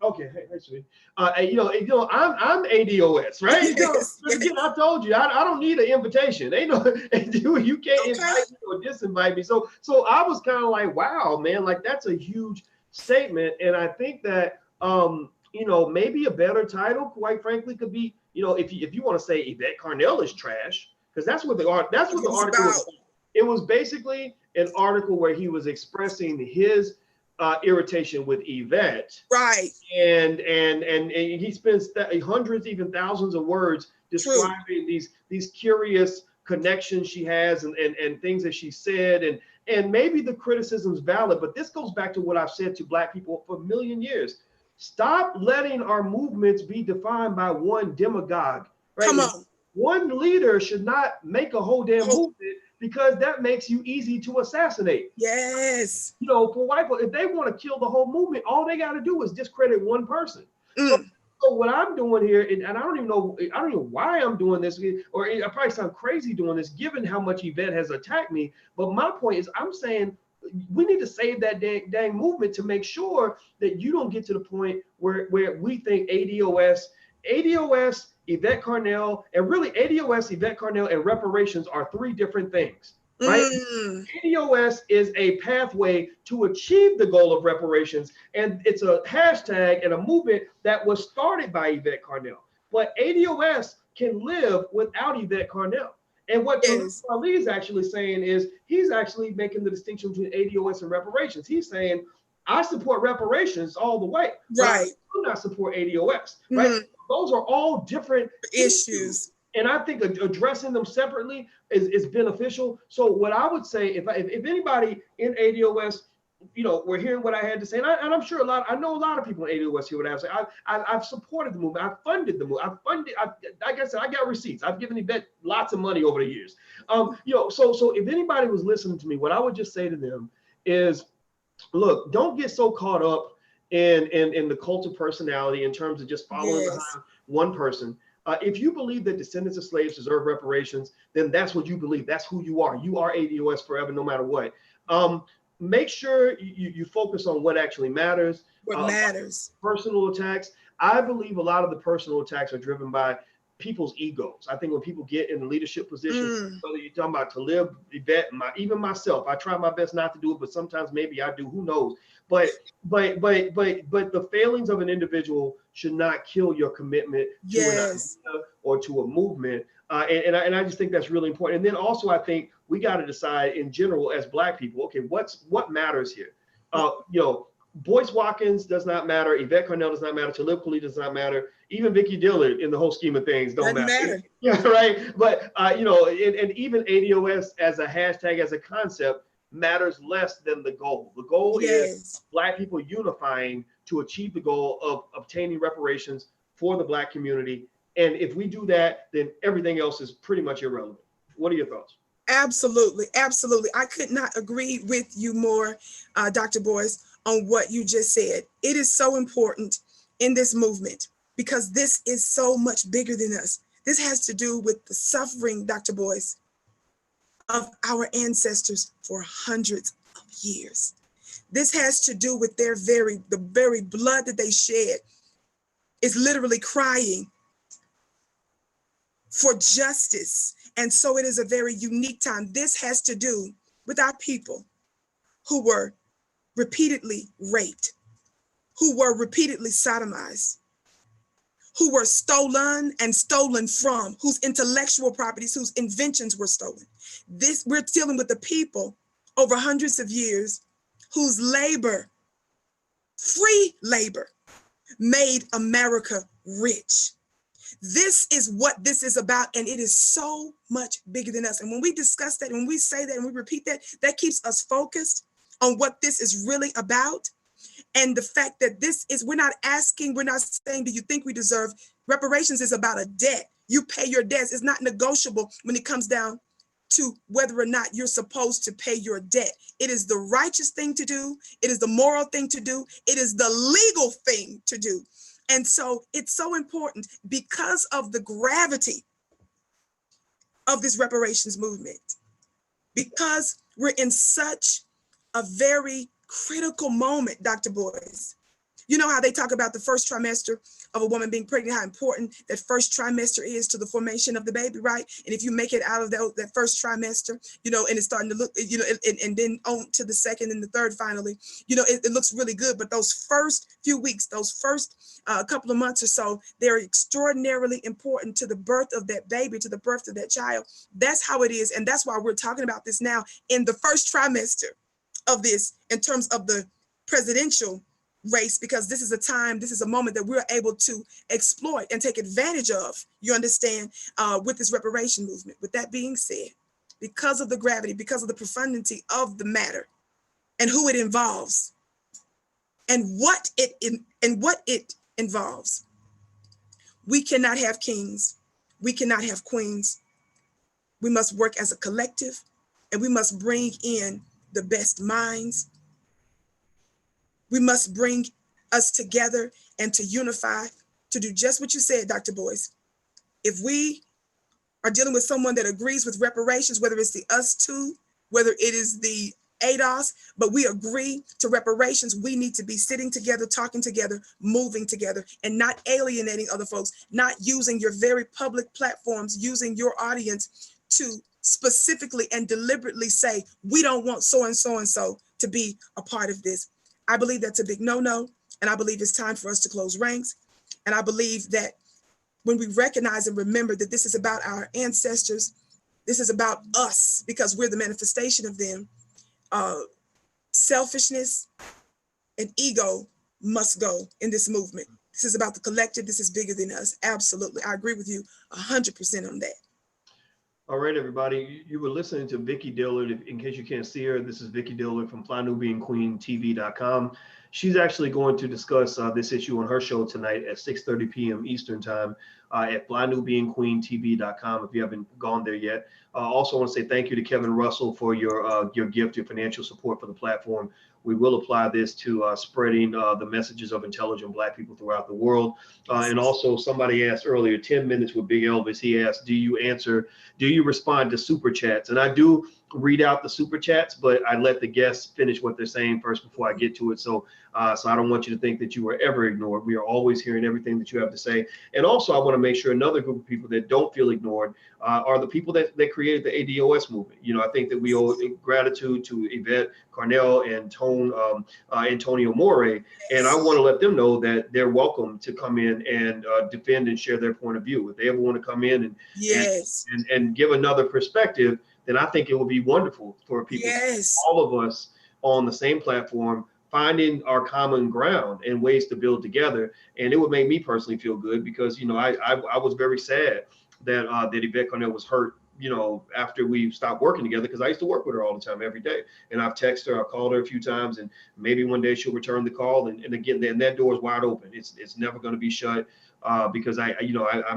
Okay, hey, sweetie. I'm ADOS, right? Again, I told you, I don't need an invitation. You can't invite me or disinvite me. So I was kind of like, wow, man, like that's a huge statement, and I think that maybe a better title, quite frankly, could be, if you want to say Yvette Carnell is trash, because that's what the article was. It was basically an article where he was expressing his irritation with Yvette, right? And he spends hundreds, even thousands of words describing these curious connections she has and things that she said, and maybe the criticism's valid, but this goes back to what I've said to Black people for a million years. Stop letting our movements be defined by one demagogue. Right? Come on. One leader should not make a whole damn movement, because that makes you easy to assassinate. Yes. For white people, if they want to kill the whole movement, all they got to do is discredit one person. So what I'm doing here, and I don't even know why I'm doing this, or I probably sound crazy doing this, given how much Yvette has attacked me. But my point is, I'm saying we need to save that dang movement to make sure that you don't get to the point where we think ADOS, Yvette Carnell, and really ADOS, Yvette Carnell, and reparations are three different things, right? ADOS is a pathway to achieve the goal of reparations, and it's a hashtag and a movement that was started by Yvette Carnell. But ADOS can live without Yvette Carnell. And what Ali is actually saying is he's actually making the distinction between ADOS and reparations. He's saying, I support reparations all the way. Right. I do not support ADOS. Right. Those are all different issues. And I think addressing them separately is beneficial. So what I would say, if anybody in ADOS we're hearing what I had to say, and I'm sure I know a lot of people in ADOS here what I have to say. I've supported the movement. I've funded the movement. Like I said, I got receipts. I've given Yvette lots of money over the years. So if anybody was listening to me, what I would just say to them is, look, don't get so caught up in the cult of personality in terms of just following behind one person. If you believe that descendants of slaves deserve reparations, then that's what you believe. That's who you are. You are ADOS forever, no matter what. Make sure you focus on what actually matters. What matters. Personal attacks. I believe a lot of the personal attacks are driven by people's egos. I think when people get in leadership positions, whether you're talking about Talib, Yvette, even myself, I try my best not to do it, but sometimes maybe I do. Who knows? But the failings of an individual should not kill your commitment to an idea or to a movement. And I just think that's really important. And then also, I think we got to decide in general as Black people, okay, what matters here? Boyce Watkins does not matter. Yvette Carnell does not matter. Talib Kweli does not matter. Even Vicki Dillard in the whole scheme of things don't matter. Yeah, right. But and even ADOS as a hashtag, as a concept, matters less than the goal. The goal is Black people unifying to achieve the goal of obtaining reparations for the Black community. And if we do that, then everything else is pretty much irrelevant. What are your thoughts? Absolutely. Absolutely. I could not agree with you more, Dr. Boyce, on what you just said. It is so important in this movement because this is so much bigger than us. This has to do with the suffering, Dr. Boyce, of our ancestors for hundreds of years. This has to do with the very blood that they shed is literally crying for justice. And so it is a very unique time. This has to do with our people who were repeatedly raped, who were repeatedly sodomized, who were stolen and stolen from, whose intellectual properties, whose inventions were stolen. We're dealing with the people over hundreds of years whose labor, free labor, made America rich. This is what this is about, and it is so much bigger than us. And when we discuss that, when we say that, and we repeat that, that keeps us focused on what this is really about. And the fact that we're not saying, do you think we deserve? Reparations is about a debt. You pay your debts. It's not negotiable when it comes down to whether or not you're supposed to pay your debt. It is the righteous thing to do. It is the moral thing to do. It is the legal thing to do. And so it's so important because of the gravity of this reparations movement, because we're in such a very critical moment, Dr. Boyce. You know how they talk about the first trimester of a woman being pregnant, how important that first trimester is to the formation of the baby, right? And if you make it out of that first trimester, and it's starting to look, and then on to the second and the third finally, it looks really good. But those first few weeks, those first couple of months or so, they're extraordinarily important to the birth of that baby, to the birth of that child. That's how it is. And that's why we're talking about this now in the first trimester of this in terms of the presidential race, because this is a moment that we're able to exploit and take advantage of, you understand, with this reparation movement. With that being said, because of the gravity, because of the profundity of the matter and who it involves and what it involves, we cannot have kings. We cannot have queens. We must work as a collective, and we must bring in the best minds. We must bring us together and to unify, to do just what you said, Dr. Boyce. If we are dealing with someone that agrees with reparations, whether it's the us too, whether it is the ADOS, but we agree to reparations, we need to be sitting together, talking together, moving together, and not alienating other folks, not using your very public platforms, using your audience to specifically and deliberately say, we don't want so and so and so to be a part of this. I believe that's a big no-no, and I believe it's time for us to close ranks. And I believe that when we recognize and remember that this is about our ancestors, this is about us because we're the manifestation of them, selfishness and ego must go in this movement. This is about the collective. This is bigger than us. Absolutely. I agree with you 100% on that. All right, everybody. You were listening to Vicki Dillard. In case you can't see her, this is Vicki Dillard from FlyNubianQueenTV.com. She's actually going to discuss this issue on her show tonight at 6:30 p.m. Eastern Time at FlyNubianQueenTV.com if you haven't gone there yet. Also want to say thank you to Kevin Russell for your gift, your financial support for the platform. We will apply this to spreading the messages of intelligent Black people throughout the world. And also, somebody asked earlier, 10 minutes with Big Elvis. He asked, do you respond to super chats? And I do read out the super chats, but I let the guests finish what they're saying first before I get to it. So I don't want you to think that you were ever ignored. We are always hearing everything that you have to say. And also, I want to make sure another group of people that don't feel ignored are the people that created the ADOS movement. You know, I think that we owe gratitude to Yvette Carnell and Antonio More. And I want to let them know that they're welcome to come in and defend and share their point of view. If they ever want to come in and give another perspective, then I think it would be wonderful for people, all of us on the same platform, finding our common ground and ways to build together. And it would make me personally feel good because, you know, I was very sad that Yvette Carnell was hurt, you know, after we stopped working together, because I used to work with her all the time, every day. And I've texted her, I've called her a few times, and maybe one day she'll return the call. And again, then that door is wide open. It's never going to be shut because I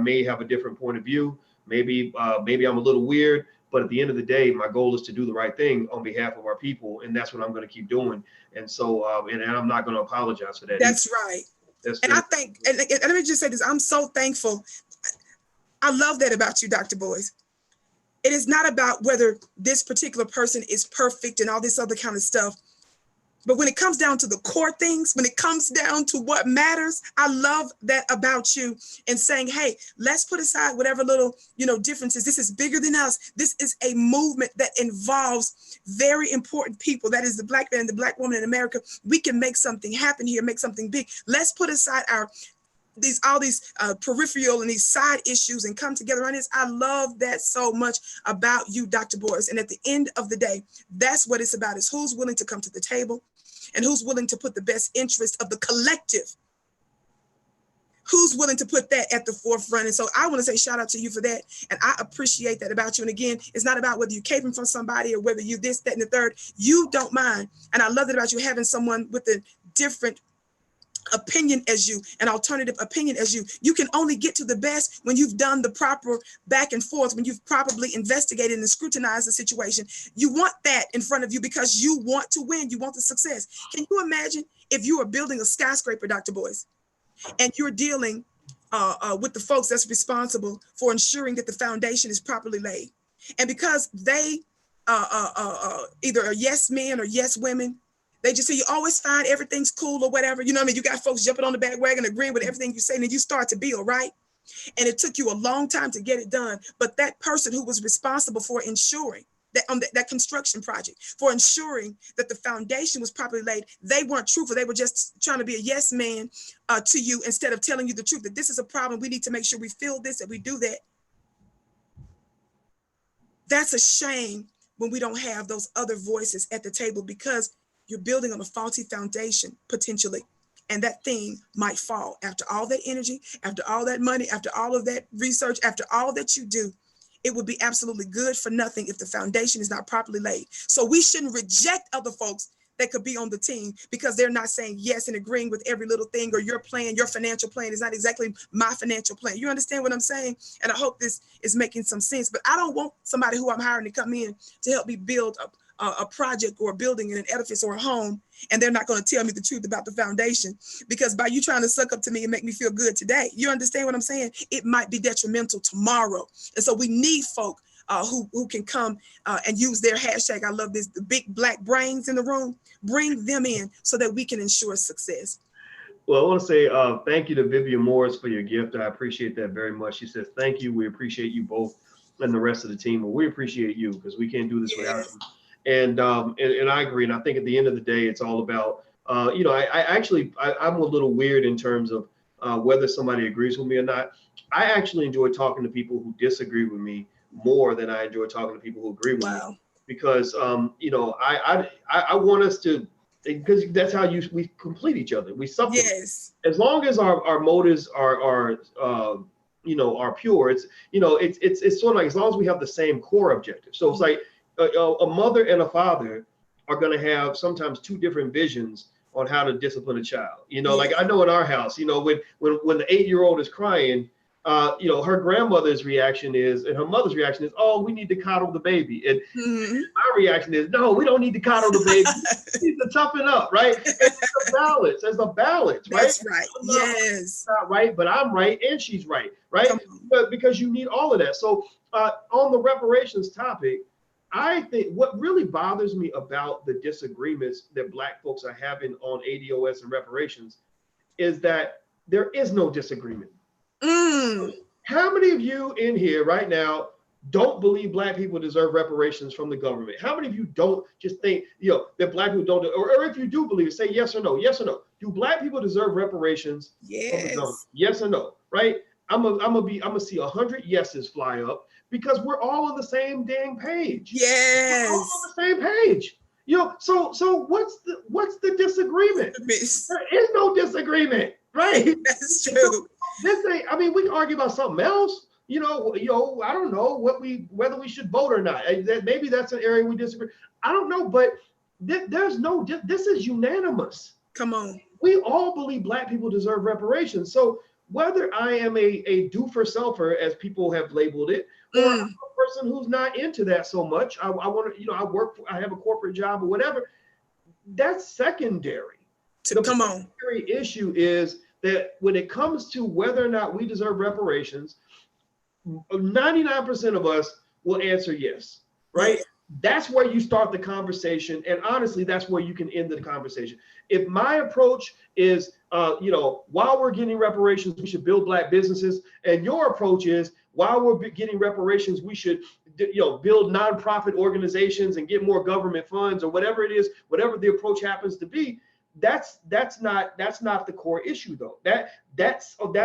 may have a different point of view. Maybe I'm a little weird, but at the end of the day, my goal is to do the right thing on behalf of our people. And that's what I'm going to keep doing. And so, and I'm not going to apologize for that. That's right. And I think, and let me just say this, I'm so thankful. I love that about you, Dr. Boyce. It is not about whether this particular person is perfect and all this other kind of stuff. But when it comes down to the core things, when it comes down to what matters, I love that about you and saying, hey, let's put aside whatever little, differences. This is bigger than us. This is a movement that involves very important people. That is the Black man and the Black woman in America. We can make something happen here, make something big. Let's put aside all these peripheral and these side issues and come together on this. I love that so much about you, Dr. Boyce. And at the end of the day, that's what it's about, is who's willing to come to the table and who's willing to put the best interest of the collective. Who's willing to put that at the forefront. And so I want to say shout out to you for that. And I appreciate that about you. And again, it's not about whether you came from somebody or whether you this, that, and the third. You don't mind. And I love it about you having someone with a different opinion as you, an alternative opinion as you. You can only get to the best when you've done the proper back and forth, when you've properly investigated and scrutinized the situation. You want that in front of you because you want to win. You want the success. Can you imagine if you are building a skyscraper, Dr. Boyce, and you're dealing with the folks that's responsible for ensuring that the foundation is properly laid? And because they either are yes men or yes women, they just say you always find everything's cool or whatever. You know what I mean? You got folks jumping on the bandwagon, agreeing with everything you say, and then you start to build, right? And it took you a long time to get it done. But that person who was responsible for ensuring that on that construction project, for ensuring that the foundation was properly laid, they weren't truthful. They were just trying to be a yes man to you instead of telling you the truth, that this is a problem. We need to make sure we fill this, that we do that. That's a shame when we don't have those other voices at the table, because you're building on a faulty foundation, potentially, and that thing might fall. After all that energy, after all that money, after all of that research, after all that you do, it would be absolutely good for nothing if the foundation is not properly laid. So we shouldn't reject other folks that could be on the team because they're not saying yes and agreeing with every little thing, or your plan, your financial plan is not exactly my financial plan. You understand what I'm saying? And I hope this is making some sense. But I don't want somebody who I'm hiring to come in to help me build a project or a building in an edifice or a home, and they're not going to tell me the truth about the foundation, because by you trying to suck up to me and make me feel good today, you understand what I'm saying? It might be detrimental tomorrow. And so we need folk who can come and use their hashtag. I love this, the big Black brains in the room. Bring them in so that we can ensure success. Well, I want to say thank you to Vivian Morris for your gift. I appreciate that very much. She says, thank you. We appreciate you both and the rest of the team. But we appreciate you because we can't do this without you. And I agree. And I think at the end of the day, it's all about, I'm a little weird in terms of whether somebody agrees with me or not. I actually enjoy talking to people who disagree with me more than I enjoy talking to people who agree with me. Because, I want us to, because that's how we complete each other. We supplement. Yes. As long as our motives are are pure. It's it's sort of like, as long as we have the same core objective. So it's like a mother and a father are going to have sometimes two different visions on how to discipline a child. Like I know in our house, when the 8-year-old is crying, her grandmother's reaction is, and her mother's reaction is, oh, we need to coddle the baby. And my reaction is, no, we don't need to coddle the baby. We need to toughen up, right? It's a balance. There's a balance, right? That's right. Yes. Not right, but I'm right and she's right, right? But because you need all of that. So on the reparations topic, I think what really bothers me about the disagreements that Black folks are having on ADOS and reparations is that there is no disagreement. How many of you in here right now don't believe Black people deserve reparations from the government? How many of you don't just think, that Black people don't, or if you do believe it, say yes or no. Yes or no. Do Black people deserve reparations from the government? Yes or no, right? I'm gonna see 100 yeses fly up, because we're all on the same dang page. Yes. We're all on the same page. So what's the disagreement? There is no disagreement, right? That's true. This ain't, I mean, we can argue about something else. I don't know whether we should vote or not. Maybe that's an area we disagree. I don't know, but this is unanimous. Come on. We all believe Black people deserve reparations. So whether I am a do-for-selfer, as people have labeled it, or I'm a person who's not into that so much, I want to, I have a corporate job or whatever, that's secondary. The primary issue is that when it comes to whether or not we deserve reparations, 99% of us will answer yes, right? That's where you start the conversation. And honestly, that's where you can end the conversation. If my approach is, while we're getting reparations, we should build Black businesses. And your approach is, while we're getting reparations, we should, build nonprofit organizations and get more government funds, or whatever it is, whatever the approach happens to be. That's not the core issue, though. That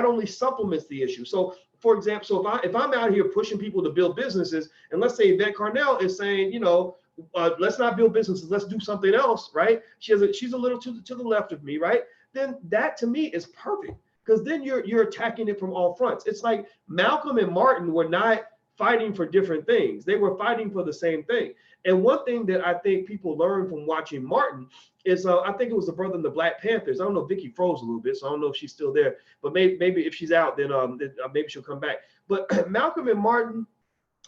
only supplements the issue. So, for example, if I'm out here pushing people to build businesses, and let's say Yvette Carnell is saying, let's not build businesses, let's do something else, right? She's a little to the left of me, right? Then that to me is perfect, because then you're attacking it from all fronts. It's like Malcolm and Martin were not fighting for different things; they were fighting for the same thing. And one thing that I think people learn from watching Martin is, I think it was the brother in the Black Panthers. I don't know, Vicki froze a little bit, so I don't know if she's still there. But maybe if she's out, then maybe she'll come back. But Malcolm and Martin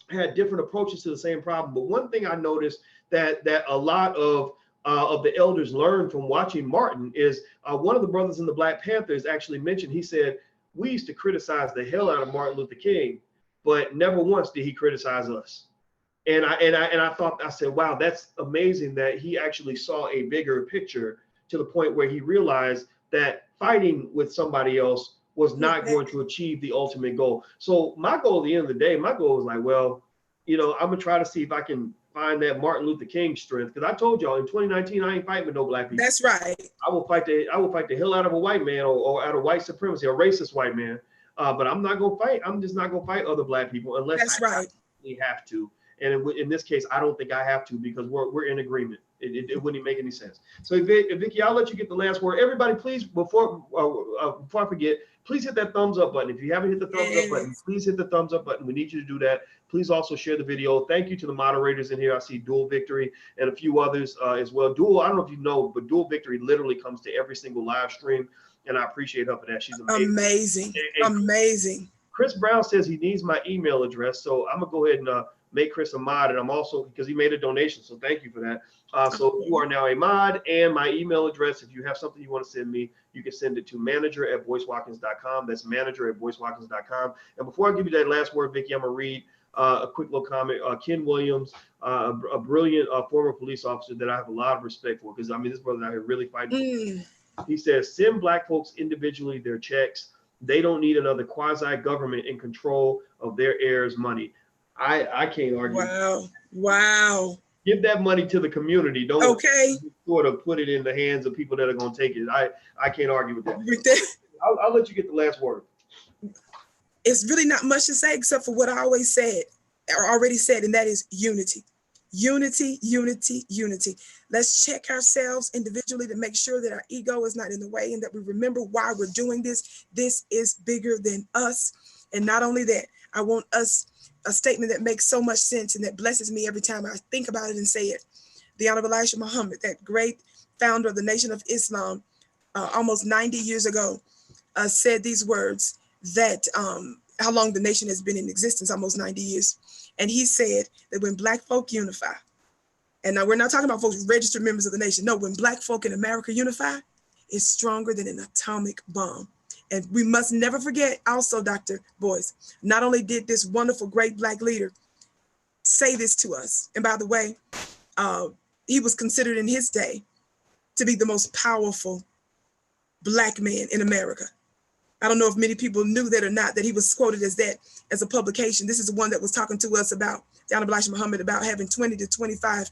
had different approaches to the same problem. But one thing I noticed that a lot of the elders learned from watching Martin is, one of the brothers in the Black Panthers actually mentioned, he said, we used to criticize the hell out of Martin Luther King, but never once did he criticize us. And I said, wow, that's amazing that he actually saw a bigger picture, to the point where he realized that fighting with somebody else was not going to achieve the ultimate goal. So my goal at the end of the day, my goal was like, well, I'm gonna try to see if I can find that Martin Luther King strength. Because I told y'all in 2019, I ain't fighting with no Black people. That's right. I will fight the hell out of a white man, or out of white supremacy, a racist white man. But I'm not gonna fight. I'm just not gonna fight other Black people unless I have to. And in this case, I don't think I have to, because we're in agreement. It wouldn't make any sense. So Vicki, I'll let you get the last word. Everybody, please, before I forget, please hit that thumbs up button. If you haven't hit the thumbs up button, please hit the thumbs up button. We need you to do that. Please also share the video. Thank you to the moderators in here. I see Dual Victory and a few others as well. Dual, I don't know if you know, but Dual Victory literally comes to every single live stream, and I appreciate her for that. She's amazing. Amazing. Chris Brown says he needs my email address, so I'm gonna go ahead and make Chris a mod, and I'm also, because he made a donation, so thank you for that. So you are now a mod, and my email address, if you have something you want to send me, you can send it to manager@boycewatkins.com. That's manager@boycewatkins.com. And before I give you that last word, Vicki, I'm gonna read a quick little comment. Ken Williams, a brilliant former police officer that I have a lot of respect for, because I mean, this brother out here really fighting. He says, send Black folks individually their checks. They don't need another quasi-government in control of their heirs' money. I can't argue. Wow. Give that money to the community. Don't sort of put it in the hands of people that are going to take it. I can't argue with that. I'll let you get the last word. It's really not much to say except for what I already said, and that is unity. Unity, unity, unity. Let's check ourselves individually to make sure that our ego is not in the way, and that we remember why we're doing this. This is bigger than us. And not only that, I want us a statement that makes so much sense and that blesses me every time I think about it and say it. The Honorable Elijah Muhammad, that great founder of the Nation of Islam, almost 90 years ago, said these words that how long the nation has been in existence, almost 90 years. And he said that when Black folk unify, and now we're not talking about folks registered members of the nation. No, when Black folk in America unify, it's stronger than an atomic bomb. And we must never forget also, Dr. Boyce, not only did this wonderful, great Black leader say this to us, and by the way, he was considered in his day to be the most powerful Black man in America. I don't know if many people knew that or not, that he was quoted as that as a publication. This is the one that was talking to us about, the Honorable Elijah Muhammad, about having 20 to 25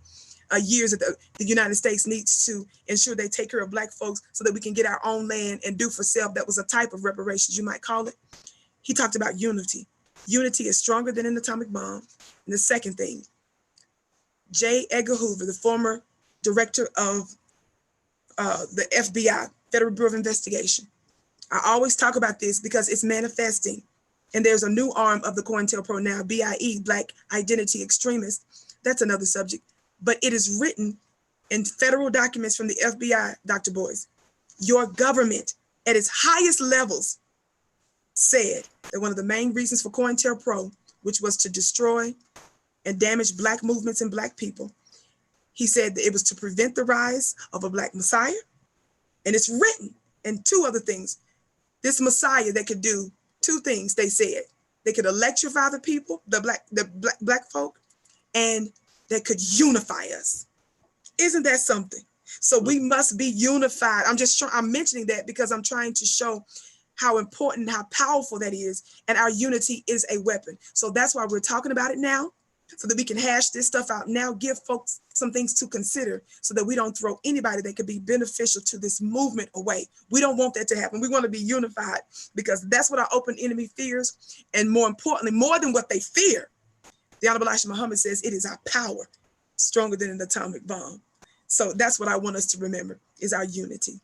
years that the United States needs to ensure they take care of Black folks so that we can get our own land and do for self. That was a type of reparations, you might call it. He talked about unity. Unity is stronger than an atomic bomb. And the second thing, J. Edgar Hoover, the former director of the FBI, Federal Bureau of Investigation. I always talk about this because it's manifesting. And there's a new arm of the COINTELPRO now, BIE, Black Identity Extremists. That's another subject. But it is written in federal documents from the FBI, Dr. Boyce. Your government at its highest levels said that one of the main reasons for COINTELPRO, which was to destroy and damage Black movements and Black people, he said that it was to prevent the rise of a Black Messiah. And it's written. And two other things. This Messiah that could do two things, they said. They could electrify the people, the black folk, and that could unify us. Isn't that something? So we must be unified. I'm mentioning that because I'm trying to show how important, how powerful that is. And our unity is a weapon. So that's why we're talking about it now, so that we can hash this stuff out now, give folks some things to consider so that we don't throw anybody that could be beneficial to this movement away. We don't want that to happen. We want to be unified because that's what our open enemy fears. And more importantly, more than what they fear, the Honorable Elijah Muhammad says it is our power stronger than an atomic bomb. So that's what I want us to remember is our unity.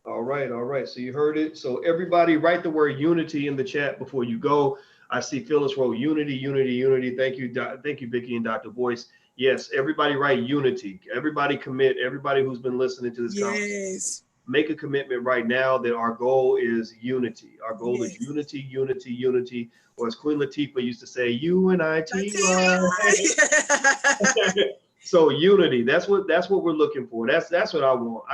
All right. All right. So you heard it. So everybody write the word unity in the chat before you go. I see Phyllis wrote unity, unity, unity. Thank you. Thank you, Vicki and Dr. Boyce. Yes, everybody write unity. Everybody commit. Everybody who's been listening to this conference, make a commitment right now that our goal is unity. Our goal is unity, unity, unity. Or as Queen Latifah used to say, UNITY. So unity. That's what we're looking for. That's what I want.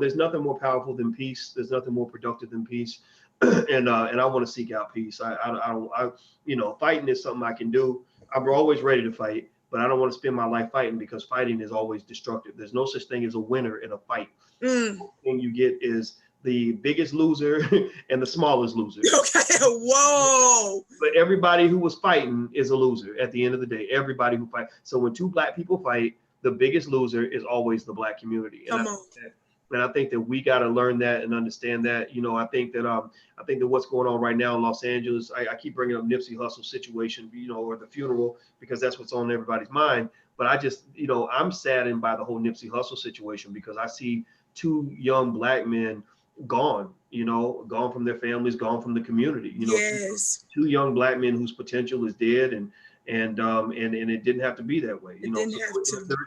There's nothing more powerful than peace. There's nothing more productive than peace. And I want to seek out peace. Fighting is something I can do. I'm always ready to fight, but I don't want to spend my life fighting because fighting is always destructive. There's no such thing as a winner in a fight. The thing you get is the biggest loser and the smallest loser. Okay, whoa. But everybody who was fighting is a loser at the end of the day. Everybody who fights. So when two Black people fight, the biggest loser is always the Black community. And I think that we got to learn that and understand that. I think that what's going on right now in Los Angeles, I keep bringing up Nipsey Hussle's situation, or the funeral, because that's what's on everybody's mind. But I just, I'm saddened by the whole Nipsey Hussle situation because I see two young Black men gone from their families, gone from the community. Two young Black men whose potential is dead, and it didn't have to be that way.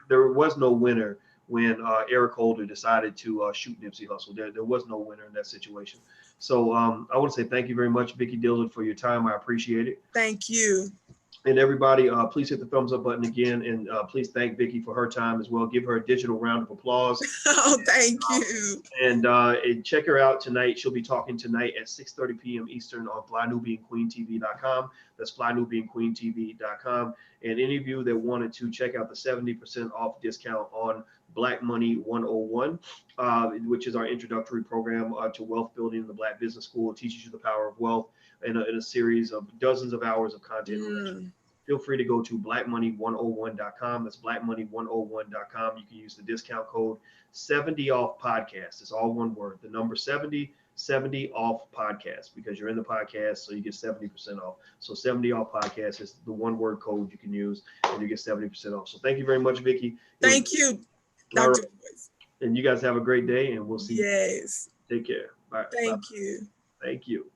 There was no winner when Eric Holder decided to shoot Nipsey Hussle. There was no winner in that situation. So I want to say thank you very much, Vicki Dillard, for your time. I appreciate it. Thank you. And everybody, please hit the thumbs up button again. And please thank Vicki for her time as well. Give her a digital round of applause. Oh, thank you. And check her out tonight. She'll be talking tonight at 6:30 p.m. Eastern on FlyNubianQueenTV.com. That's FlyNubianQueenTV.com. And any of you that wanted to check out the 70% off discount on Black Money 101, which is our introductory program to wealth building in the Black Business School. It teaches you the power of wealth in a series of dozens of hours of content. Feel free to go to blackmoney101.com. That's blackmoney101.com. You can use the discount code 70 off podcast. It's all one word. The number 70 off podcast, because you're in the podcast, so you get 70% off. So 70 off podcast is the one word code you can use, and you get 70% off. So thank you very much, Vicki. Thank you, Dr. Boyce. And you guys have a great day, and we'll see you. Yes. Take care. Bye. Thank you. Thank you. Bye.